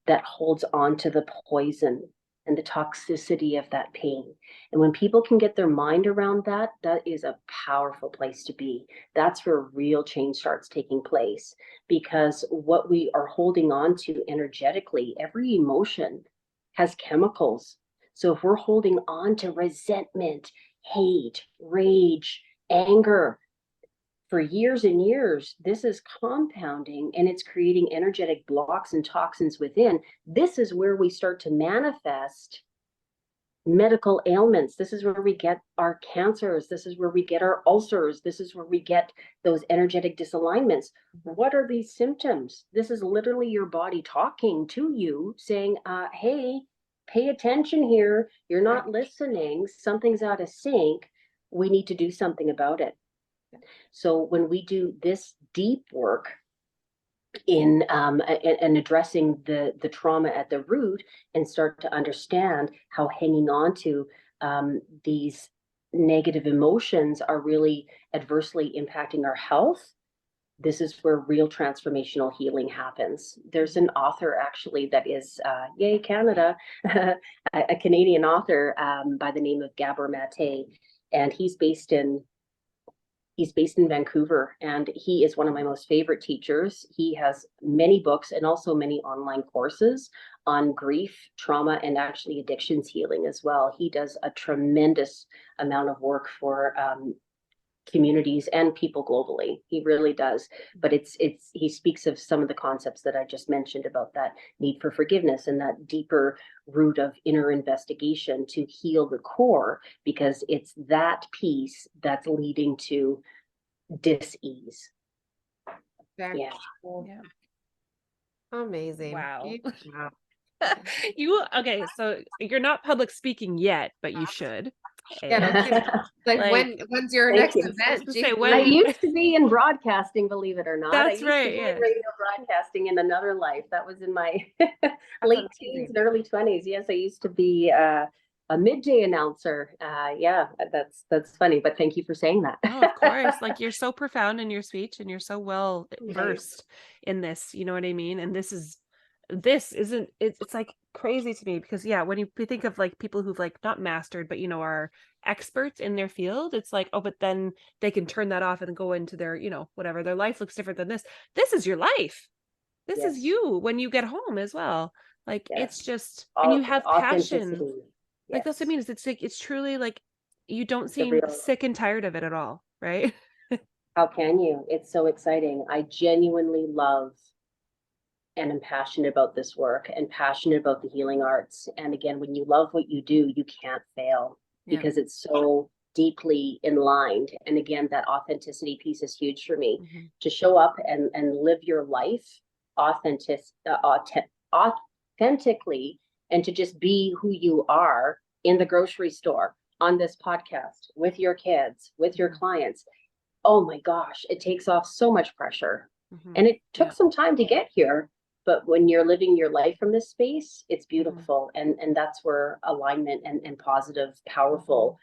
that holds on to the poison and the toxicity of that pain. And when people can get their mind around that, that is a powerful place to be. That's where real change starts taking place, because what we are holding on to energetically, every emotion has chemicals. So if we're holding on to resentment, hate, rage, anger, for years and years, this is compounding, and it's creating energetic blocks and toxins within. This is where we start to manifest medical ailments. This is where we get our cancers. This is where we get our ulcers. This is where we get those energetic disalignments. What are these symptoms? This is literally your body talking to you, saying, hey, pay attention here. You're not listening. Something's out of sync. We need to do something about it. So when we do this deep work in addressing the trauma at the root, and start to understand how hanging on to these negative emotions are really adversely impacting our health, this is where real transformational healing happens. There's an author actually that is, yay Canada, a Canadian author by the name of Gabor Mate, and he's based in Vancouver, and he is one of my most favorite teachers. He has many books and also many online courses on grief, trauma, and actually addictions healing as well. He does a tremendous amount of work for communities and people globally. He really does. But he speaks of some of the concepts that I just mentioned about that need for forgiveness and that deeper root of inner investigation to heal the core, because it's that piece that's leading to dis-ease. Exactly. Yeah. Amazing. Wow. Wow. Okay, so you're not public speaking yet, but you should. Yeah, no kidding. Like, when's your Thank next you. event? Say, Jeez. when I do you- used to be in broadcasting, believe it or not. I That's used right, to be yeah. in radio broadcasting in another life. That was in my late teens amazing. and early 20s. Yes, I used to be a midday announcer. Yeah, that's funny, but thank you for saying that. Oh, of course. Like, you're so profound in your speech and you're so well versed in this, you know what I mean? And this isn't it's like crazy to me because yeah, when we think of like people who've like not mastered, but are experts in their field, it's like, oh, but then they can turn that off and go into their, whatever, their life looks different than this. This is your life. This is Yes. you when you get home as well. Like, Yes. it's just, and you have passion. Authenticity. Like, that's what I Yes. mean, is it's like, it's truly like, you don't The seem real. sick and tired of it at all, right? How can you? It's so exciting. I genuinely love and am passionate about this work and passionate about the healing arts. And again, when you love what you do, you can't fail Yeah. because it's so deeply in line. And again, that authenticity piece is huge for me. Mhm. To show up and live your life authentically, and to just be who you are in the grocery store, on this podcast, with your kids, with your clients. Oh my gosh, it takes off so much pressure. Mhm. And it took Yeah. some time to get here, but when you're living your life from this space, it's beautiful. And that's where alignment and positive, powerful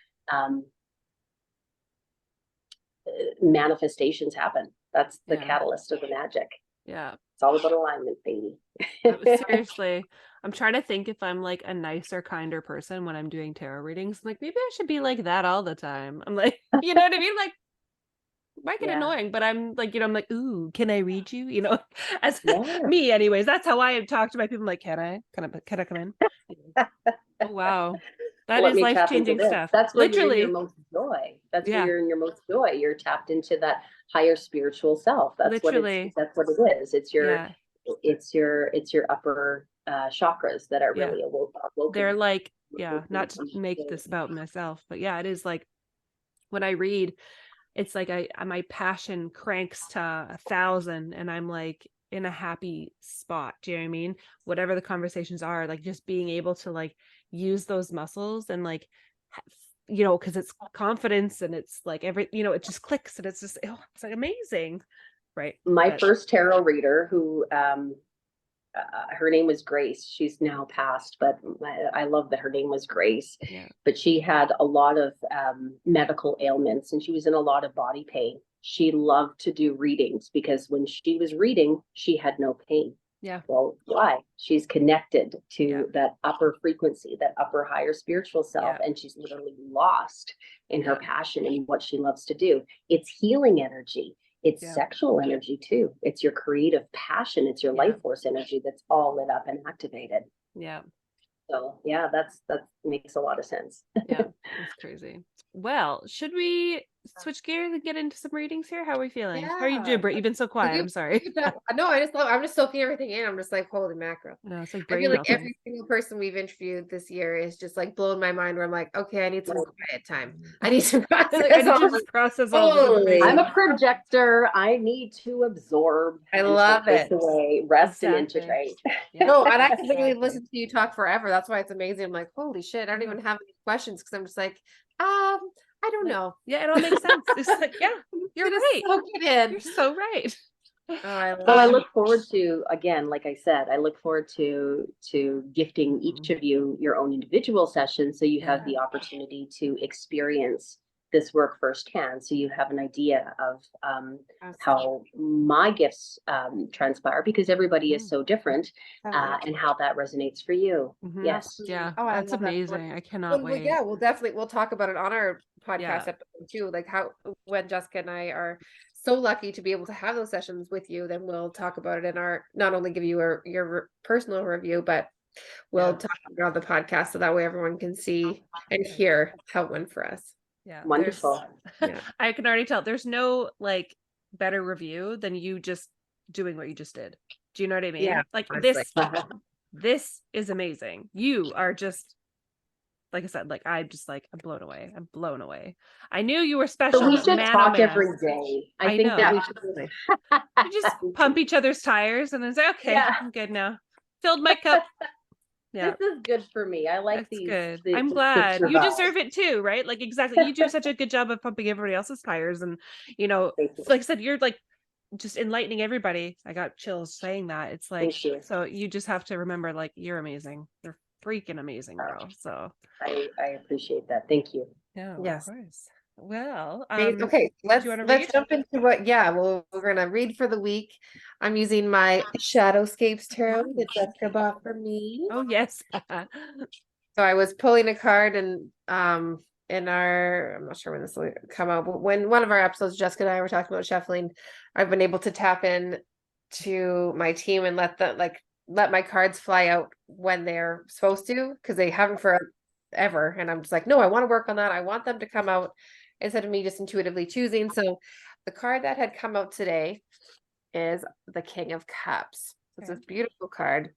manifestations happen. That's the Yeah. catalyst of the magic. Yeah. It's all about alignment, baby. Seriously, I'm trying to think if I'm like a nicer, kinder person when I'm doing tarot readings. Like, maybe I should be like that all the time. I'm like, you know what I mean? Like, might get Yeah. annoying, but I'm like, I'm like, ooh, can I read you? As Yeah. me, anyways. That's how I talk to my people. I'm like, can I come in? Oh wow, that Let is me life tap into changing this. stuff. That's where you're in your Literally, most joy. That's where yeah. you're in your most joy. You're tapped into that higher spiritual self. That's Literally. that's what it is. It's your Yeah. it's your upper chakras that are Yeah. really awoken. They're like, yeah, not to make this about myself, but yeah, it is like when I read, it's like my passion cranks to 1,000 and I'm like in a happy spot. Do you know what I mean? Whatever the conversations are, like just being able to like use those muscles and like, because it's confidence and it's like it just clicks and it's just, it's like amazing. Right. My first tarot reader, who her name was Grace. She's now passed, but I love that her name was Grace. Yeah. But she had a lot of medical ailments and she was in a lot of body pain. She loved to do readings because when she was reading, she had no pain. Yeah. Well, why? She's connected to that upper frequency, that upper higher spiritual self, and she's literally lost in her passion and what she loves to do. It's healing energy. It's sexual energy too. It's your creative passion. It's your life force energy that's all lit up and activated. Yeah. So yeah, that makes a lot of sense. Yeah, it's crazy. Well, should we switch gears and get into some readings here? How are we feeling? How are you doing, Britt? You've been so quiet. I'm sorry. No, I'm just soaking everything in. I'm just like, holy mackerel. No, it's like I feel like melting. every single person we've interviewed this year is just like blowing my mind where I'm like, okay, I need some quiet time. I need to process all this information. I'm a projector. I need to absorb. I love it. Away, rest and integrate. No, and I can literally listen to you talk forever. That's why it's amazing. I'm like, holy shit, I don't even have any questions because I'm just like, I don't know. Yeah, it all makes sense. It's like, yeah, you're right. You're so right. I look forward to, again, like I said, I look forward to gifting each of you your own individual session so you have the opportunity to experience this work firsthand, so you have an idea of how my gifts transpire, because everybody is so different, and how that resonates for you. Yes. Yeah. Oh, that's amazing. I cannot wait. Yeah, we'll talk about it on our podcast episode too, like when Jessica and I are so lucky to be able to have those sessions with you, then we'll talk about it in our, not only give you your personal review, but we'll talk about the podcast so that way everyone can see and hear how it went for us. Yeah. Wonderful. I can already tell there's no like better review than you just doing what you just did. Do you know what I mean? Yeah. Like this is amazing. You are just, like I said, like I'm blown away. I'm blown away. I knew you were special. So we should talk every day. I think that we should we just pump each other's tires and then say, okay, I'm good now. Filled my cup. Yeah. This is good for me. I like That's these. good. the- I'm to glad. You survive. deserve it too, right? Like exactly. You do such a good job of pumping everybody else's tires, and Thank you. like I said, you're like just enlightening everybody. I got chills saying that. It's like, Thank you. so you just have to remember, like, you're amazing. You're freaking amazing, girl. So I appreciate that. Thank you. yeah, of Yes. course. Well, Okay, do you want to read? let's jump into what, yeah, well, we're gonna read for the week. I'm using my Shadowscapes tarot that Jessica bought for me. Oh yes. So I was pulling a card and in our, I'm not sure when this will come out, but when one of our episodes, Jessica and I were talking about shuffling, I've been able to tap in to my team and let my cards fly out when they're supposed to, because they haven't forever. And I'm just like, no, I want to work on that. I want them to come out instead of me just intuitively choosing. So the card that had come out today is the King of Cups. It's Okay. a beautiful card.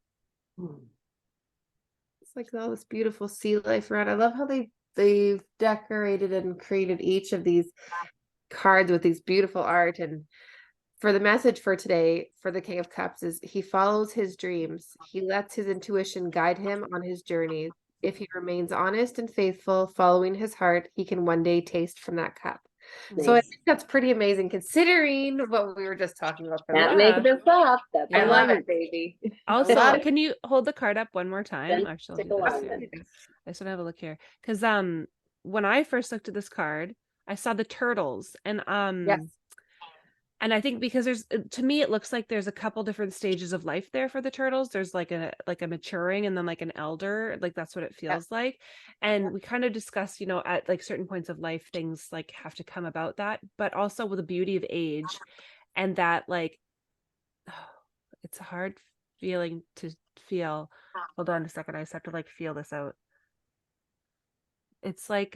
It's like all this beautiful sea life around. I love how they've decorated and created each of these cards with these beautiful art. And for the message for today for the King of Cups is he follows his dreams. He lets his intuition guide him on his journeys. If he remains honest and faithful, following his heart, he can one day taste from that cup. So I Nice. think that's pretty amazing considering what we were just talking about. Can't Yeah. make this up. That's Yeah. I love alignment, it. baby. Also, love it. can you hold the card up one more time? Then Actually, take I'll a do this line. too. I just want to have a look here. Because when I first looked at this card, I saw the turtles and Yes. and I think because there's to me it looks like there's a couple different stages of life there for the turtles. There's like a maturing and then like an elder, like that's what it feels like. And we kind of discussed, at like certain points of life, things like have to come about that, but also with the beauty of age and that like it's a hard feeling to feel. Hold on a second, I just have to like feel this out. It's like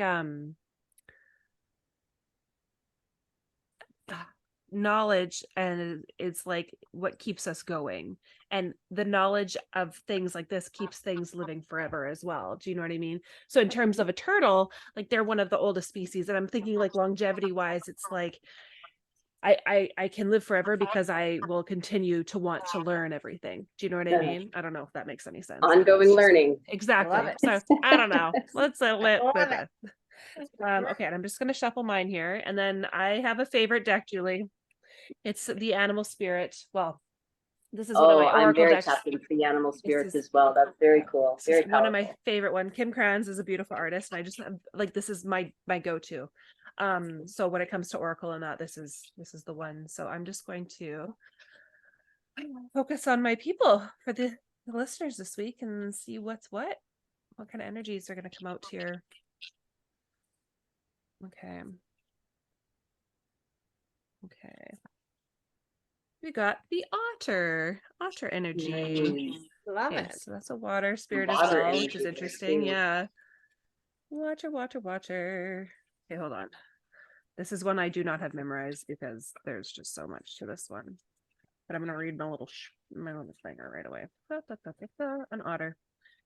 knowledge, and it's like what keeps us going, and the knowledge of things like this keeps things living forever as well. Do you know what I mean? So in terms of a turtle, like they're one of the oldest species, and I'm thinking like longevity wise, it's like I can live forever because I will continue to want to learn everything. Do you know what I mean? I don't know if that makes any sense. Ongoing learning. Exactly. Love it. So I don't know. Let's let Love with it. it. Okay, and I'm just gonna shuffle mine here, and then I have a favorite deck, Julie. It's the Animal Spirit. Well, this is one of Oh, my I'm Oracle very decks. tapped into the animal spirits is- as well. That's very cool. This Very is one of powerful. my favorite one. Kim Kranz is a beautiful artist, and I just like this is my go-to. So when it comes to Oracle and that, this is the one. So I'm just going to focus on my people for the listeners this week and see what kind of energies are going to come out here. Okay. We got the otter energy. Nice. Love Okay, it. so that's a water spirit as Water well, which is energy interesting. too. Yeah. Water. Okay, hold on. This is one I do not have memorized because there's just so much to this one. But I'm going to read my little finger right away. An otter.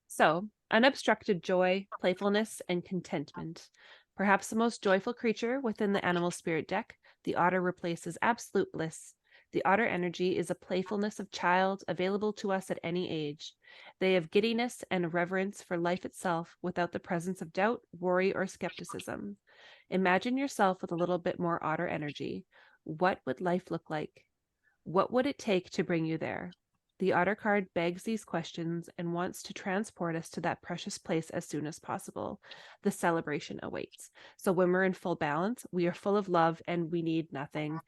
So, unobstructed joy, playfulness, and contentment. Perhaps the most joyful creature within the animal spirit deck, the otter replaces absolute bliss. The otter energy is a playfulness of child available to us at any age. They have giddiness and a reverence for life itself without the presence of doubt, worry, or skepticism. Imagine yourself with a little bit more otter energy. What would life look like? What would it take to bring you there? The otter card begs these questions and wants to transport us to that precious place as soon as possible. The celebration awaits. So when we're in full balance, we are full of love and we need nothing.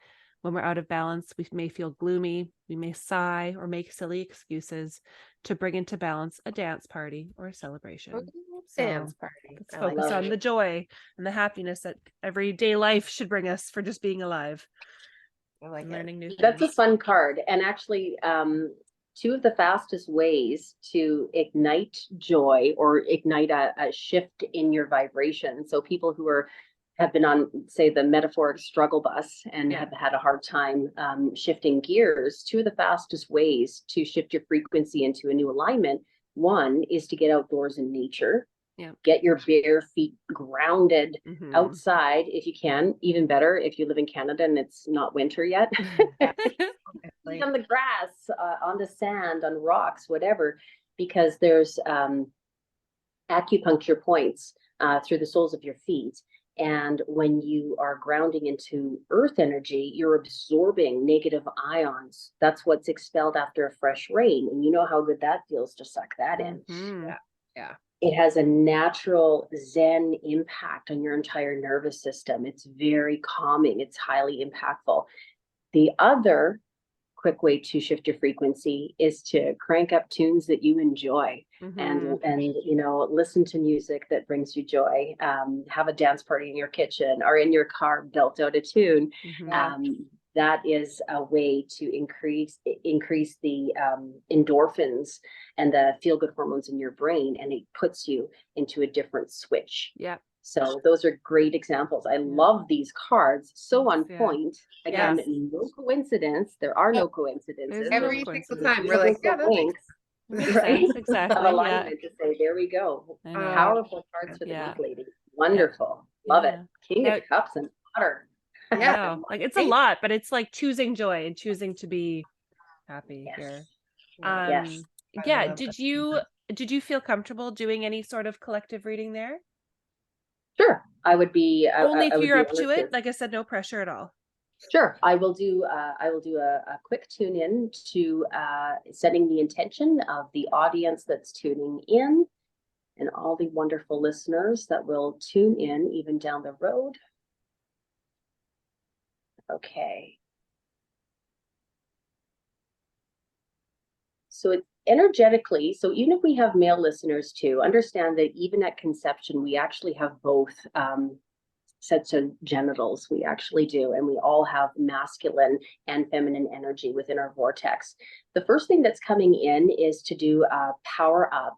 When we're out of balance, we may feel gloomy, we may sigh or make silly excuses to bring into balance a dance party or a celebration. Dance party. Let's I like focus that. on the joy and the happiness that everyday life should bring us for just being alive. I like and learning new things. That's a fun card. And actually, two of the fastest ways to ignite joy or ignite a shift in your vibration. So people who have been on, say, the metaphoric struggle bus and have had a hard time shifting gears, two of the fastest ways to shift your frequency into a new alignment, one is to get outdoors in nature. Yeah. Get your bare feet grounded Mhm. outside if you can. Even better if you live in Canada and it's not winter yet. Like, On the grass, on the sand, on rocks, whatever. because there's acupuncture points through the soles of your feet. And when you are grounding into earth energy, you're absorbing negative ions. That's what's expelled after a fresh rain. And you know how good that feels to suck that in. Mhm. Yeah. It has a natural Zen impact on your entire nervous system. It's very calming. It's highly impactful. The other quick way to shift your frequency is to crank up tunes that you enjoy, Mhm. and you know, listen to music that brings you joy. Have a dance party in your kitchen or in your car, belt out a tune. Mhm. Yeah. That is a way to increase the endorphins and the feel good hormones in your brain, and it puts you into a different switch. Yep. So those are great examples. I love these cards. So on Yeah. point. Again, no coincidence. There are no coincidences. There's no Every single coincidence. time we're like, yeah, that makes Makes right? sense. Of Exactly. Yeah. alignment to say, there we go. I know. Powerful cards for the Yeah. week, lady. Wonderful. Love it. King Now- of Cups and water. I know. Like it's a lot, but it's like choosing joy and choosing to be happy Yes. here. Yes. Yeah. Did you feel comfortable doing any sort of collective reading there? Sure. I would be Only if I would you're be up to honored it. Like I said, no pressure at all. Sure. I will do a quick tune in to setting the intention of the audience that's tuning in and all the wonderful listeners that will tune in even down the road. Okay. So it's energetically, so even if we have male listeners too, understand that even at conception, we actually have both sets of genitals. We actually do. And we all have masculine and feminine energy within our vortex. The first thing that's coming in is to do a power up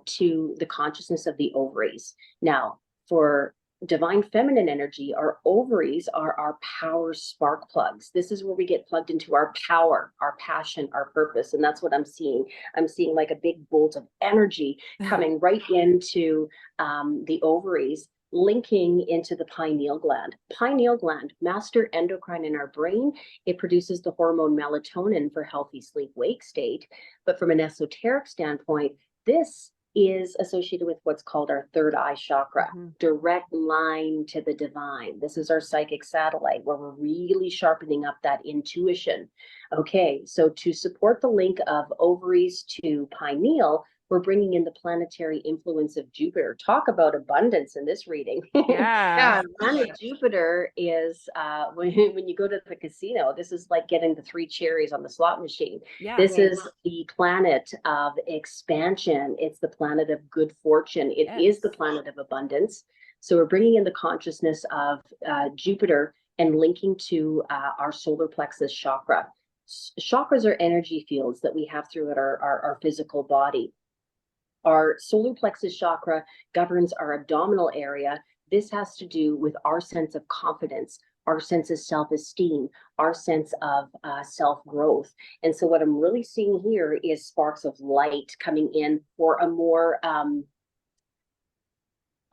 to the consciousness of the ovaries. Now, for divine feminine energy, our ovaries are our power spark plugs. This is where we get plugged into our power, our passion, our purpose. And that's what I'm seeing. I'm seeing like a big bolt of energy coming right into the ovaries, linking into the pineal gland. Pineal gland, master endocrine in our brain. It produces the hormone melatonin for healthy sleep-wake state. But from an esoteric standpoint, this is associated with what's called our third eye chakra, direct line to the divine. This is our psychic satellite where we're really sharpening up that intuition. Okay, so to support the link of ovaries to pineal, we're bringing in the planetary influence of Jupiter. Talk about abundance in this reading. Yeah. Planet Jupiter is, when you go to the casino, this is like getting the 3 cherries on the slot machine. Yeah. This is the planet of expansion. It's the planet of good fortune. It is the planet of abundance. So we're bringing in the consciousness of Jupiter and linking to our solar plexus chakra. Chakras are energy fields that we have throughout our physical body. Our solar plexus chakra governs our abdominal area. This has to do with our sense of confidence, our sense of self-esteem, our sense of self-growth. And so what I'm really seeing here is sparks of light coming in for a more,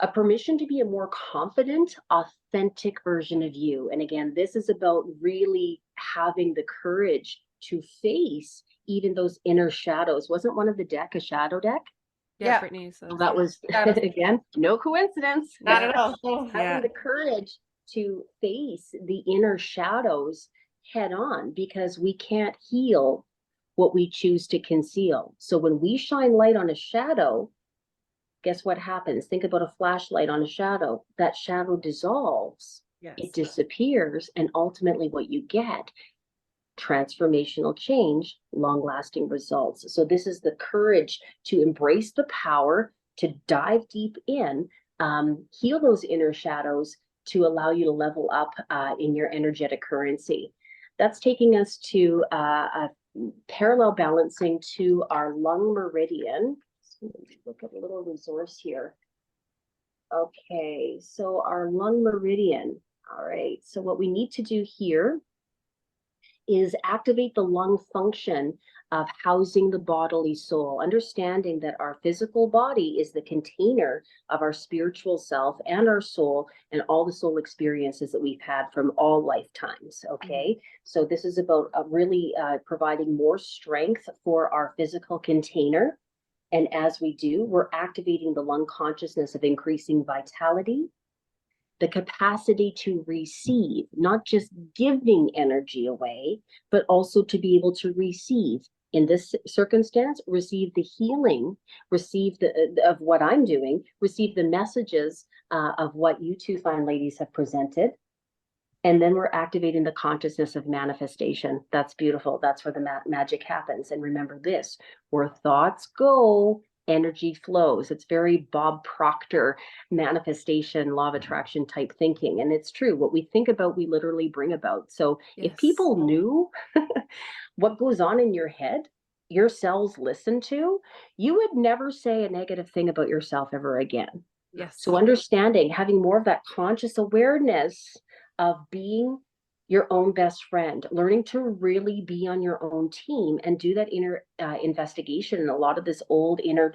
a permission to be a more confident, authentic version of you. And again, this is about really having the courage to face even those inner shadows. Wasn't one of the deck a shadow deck? Yeah, Brittany. So that was, again, no coincidence. Not at all. Having the courage to face the inner shadows head on, because we can't heal what we choose to conceal. So when we shine light on a shadow, guess what happens? Think about a flashlight on a shadow. That shadow dissolves, it disappears, and ultimately what you get, transformational change, long-lasting results. So this is the courage to embrace the power, to dive deep in, heal those inner shadows to allow you to level up in your energetic currency. That's taking us to a parallel balancing to our lung meridian. So let's look at a little resource here. Okay, so our lung meridian. All right, so what we need to do here is activate the lung function of housing the bodily soul, understanding that our physical body is the container of our spiritual self and our soul and all the soul experiences that we've had from all lifetimes. Okay, so this is about really providing more strength for our physical container. And as we do, we're activating the lung consciousness of increasing vitality, the capacity to receive, not just giving energy away, but also to be able to receive. In this circumstance, receive the healing, receive of what I'm doing, receive the messages of what you two fine ladies have presented. And then we're activating the consciousness of manifestation. That's beautiful. That's where the magic happens. And remember this, where thoughts go, energy flows. It's very Bob Proctor manifestation, law of attraction type thinking. And it's true. What we think about, we literally bring about. So if people knew what goes on in your head, your cells listen to, you would never say a negative thing about yourself ever again. Yes. So understanding, having more of that conscious awareness of being your own best friend, learning to really be on your own team and do that inner investigation and a lot of this old inner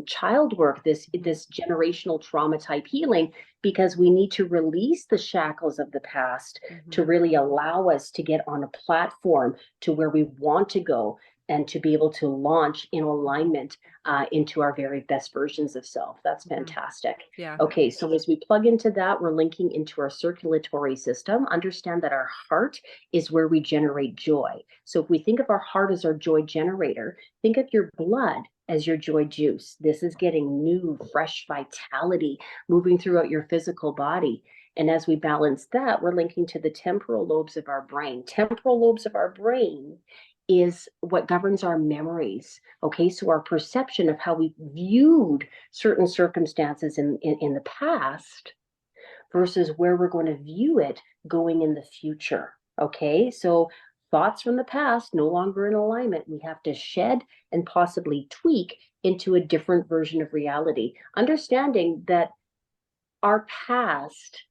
child work, this generational trauma type healing, because we need to release the shackles of the past to really allow us to get on a platform to where we want to go and to be able to launch in alignment into our very best versions of self. That's fantastic. Yeah. Okay, so as we plug into that, we're linking into our circulatory system. Understand that our heart is where we generate joy. So if we think of our heart as our joy generator, think of your blood as your joy juice. This is getting new, fresh vitality moving throughout your physical body. And as we balance that, we're linking to the temporal lobes of our brain. Temporal lobes of our brain is what governs our memories. Okay, so our perception of how we viewed certain circumstances in the past versus where we're going to view it going in the future. Okay, so thoughts from the past no longer in alignment. We have to shed and possibly tweak into a different version of reality, understanding that our past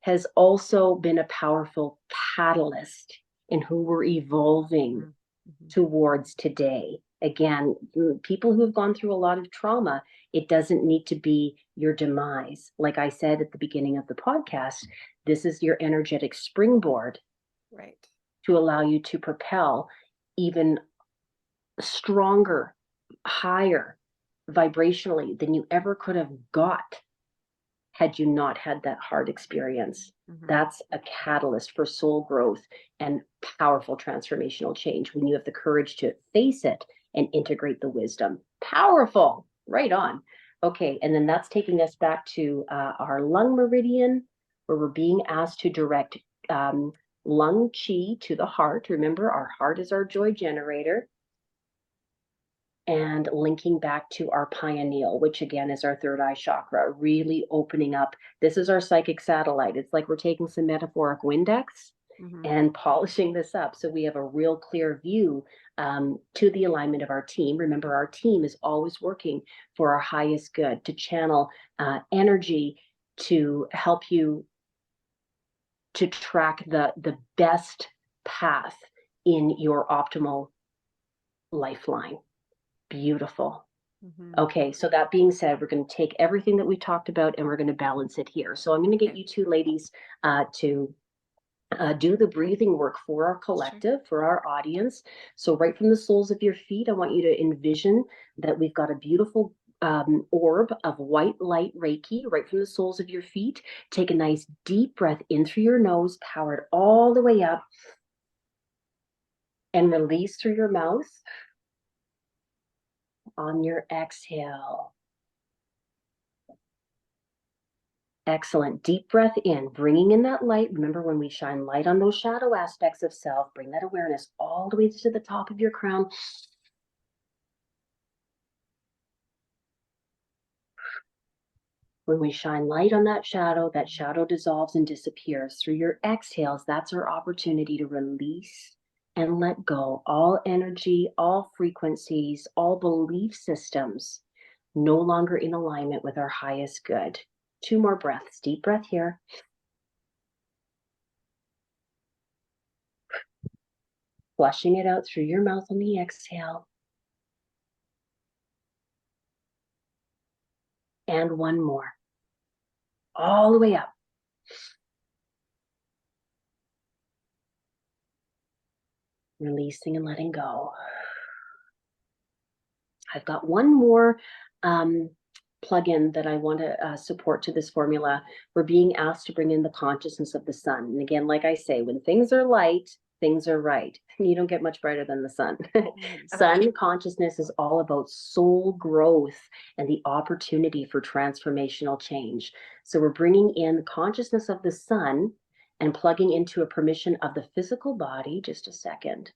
has also been a powerful catalyst in who we're evolving towards today. Again, people who have gone through a lot of trauma, it doesn't need to be your demise. Like I said at the beginning of the podcast, this is your energetic springboard, right, to allow you to propel even stronger, higher vibrationally than you ever could have got had you not had that hard experience. That's a catalyst for soul growth and powerful transformational change when you have the courage to face it and integrate the wisdom. Powerful, right on. Okay, and then that's taking us back to our lung meridian, where we're being asked to direct lung chi to the heart. Remember, our heart is our joy generator. And linking back to our pineal, which again is our third eye chakra, really opening up. This is our psychic satellite. It's like we're taking some metaphoric Windex and polishing this up so we have a real clear view to the alignment of our team. Remember, our team is always working for our highest good, to channel energy to help you to track the best path in your optimal lifeline. Beautiful. Okay, so that being said, we're going to take everything that we talked about and we're going to balance it here. So I'm going to get you two ladies to do the breathing work for our collective, for our audience. So right from the soles of your feet, I want you to envision that we've got a beautiful orb of white light Reiki right from the soles of your feet. Take a nice deep breath in through your nose, power it all the way up, and release through your mouth. On your exhale. Excellent. Deep breath in, bringing in that light. Remember, when we shine light on those shadow aspects of self, bring that awareness all the way to the top of your crown. When we shine light on that shadow dissolves and disappears. Through your exhales, that's our opportunity to release and let go all energy, all frequencies, all belief systems no longer in alignment with our highest good. 2 more breaths. Deep breath here. Flushing it out through your mouth on the exhale. And 1 more. All the way up. Releasing and letting go. I've got one more plugin that I want to support to this formula. We're being asked to bring in the consciousness of the sun. And again, like I say, when things are light, things are right. You don't get much brighter than the sun. Sun consciousness is all about soul growth and the opportunity for transformational change. So we're bringing in the consciousness of the sun and plugging into a permission of the physical body. Just a second.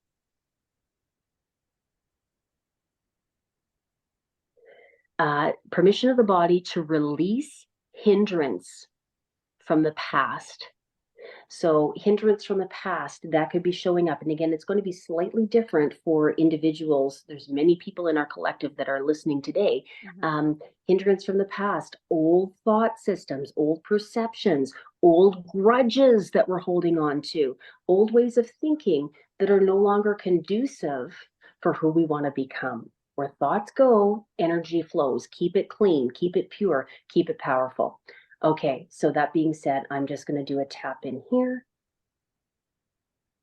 Permission of the body to release hindrance from the past. So hindrance from the past, that could be showing up. And again, it's going to be slightly different for individuals. There's many people in our collective that are listening today. Hindrance from the past, old thought systems, old perceptions, old grudges that we're holding on to, old ways of thinking that are no longer conducive for who we want to become. Where thoughts go, energy flows. Keep it clean, keep it pure, keep it powerful. Okay, so that being said, I'm just going to do a tap in here.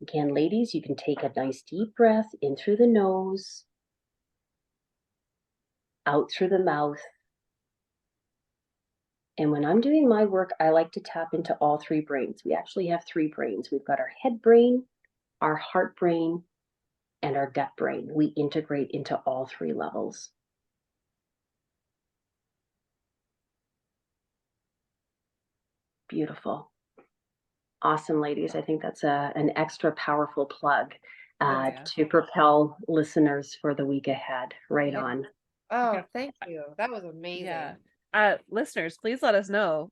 Again, ladies, you can take a nice deep breath in through the nose, out through the mouth. And when I'm doing my work, I like to tap into all three brains. We actually have three brains. We've got our head brain, our heart brain, and our gut brain. We integrate into all three levels. Beautiful. Awesome, ladies. I think that's an extra powerful plug to propel listeners for the week ahead. Right on. Oh, thank you. That was amazing. Yeah. Listeners, please let us know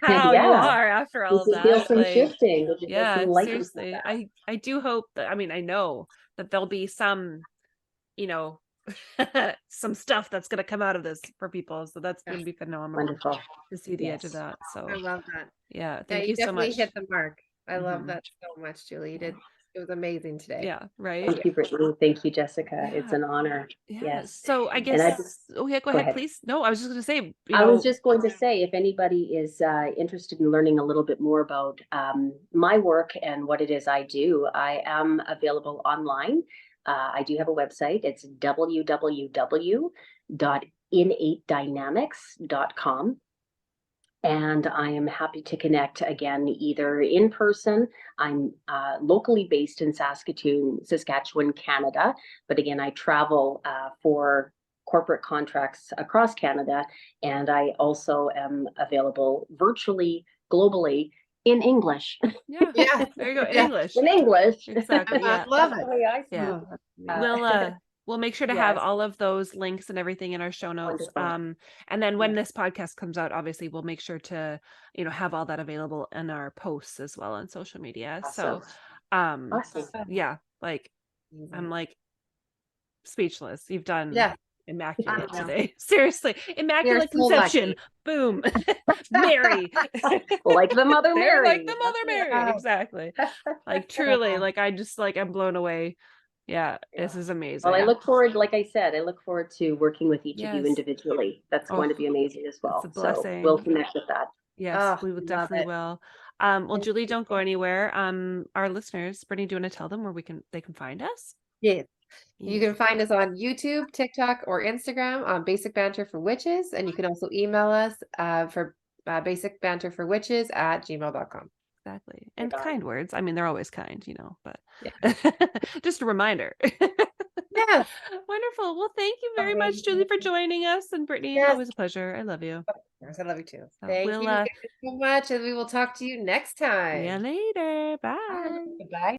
how you are after all of that. Feel some shifting. Yeah, seriously. I do hope that, I mean, I know that there'll be some, some stuff that's going to come out of this for people. So that's going to be phenomenal. Wonderful to see the edge of that. So I love that. Yeah, thank you so much. You definitely hit the mark. I love that so much, Julie. You did. It was amazing today. Yeah, right. Thank you, Brittany. Thank you, Jessica. It's an honor. Yes. So I guess. Go ahead, please. No, I was just going to say. I was just going to say, if anybody is interested in learning a little bit more about my work and what it is I do, I am available online. I do have a website. It's www.innatedynamics.com. And I am happy to connect again, either in person. I'm locally based in Saskatchewan, Canada. But again, I travel for corporate contracts across Canada. And I also am available virtually, globally, in English. Yeah, there you go. In English. In English. Exactly. I love it. Yeah. We'll make sure to have all of those links and everything in our show notes. And then when this podcast comes out, obviously we'll make sure to, have all that available in our posts as well on social media. Awesome. So, yeah, like I'm like speechless. You've done immaculate today. Seriously, immaculate conception. Boom. Mary. Like the Mother Mary. Like the Mother Mary. Exactly. Like truly, like I just like I'm blown away. Yeah, this is amazing. Well, I look forward, like I said, I look forward to working with each of you individually. That's going to be amazing as well. It's a blessing. So we'll connect with that. Yes, we will definitely will. Well, Julie, don't go anywhere. Our listeners, Brittany, do you want to tell them where they can find us? Yes. You can find us on YouTube, TikTok, or Instagram on Basic Banter for Witches. And you can also email us for basicbanterforwitches@gmail.com. Exactly. And kind words. I mean, they're always kind, but just a reminder. Yes. Wonderful. Well, thank you very much, Julie, for joining us. And Brittany, always a pleasure. I love you. Of course, I love you too. So thank you guys so much. And we will talk to you next time. See you later. Bye. Bye.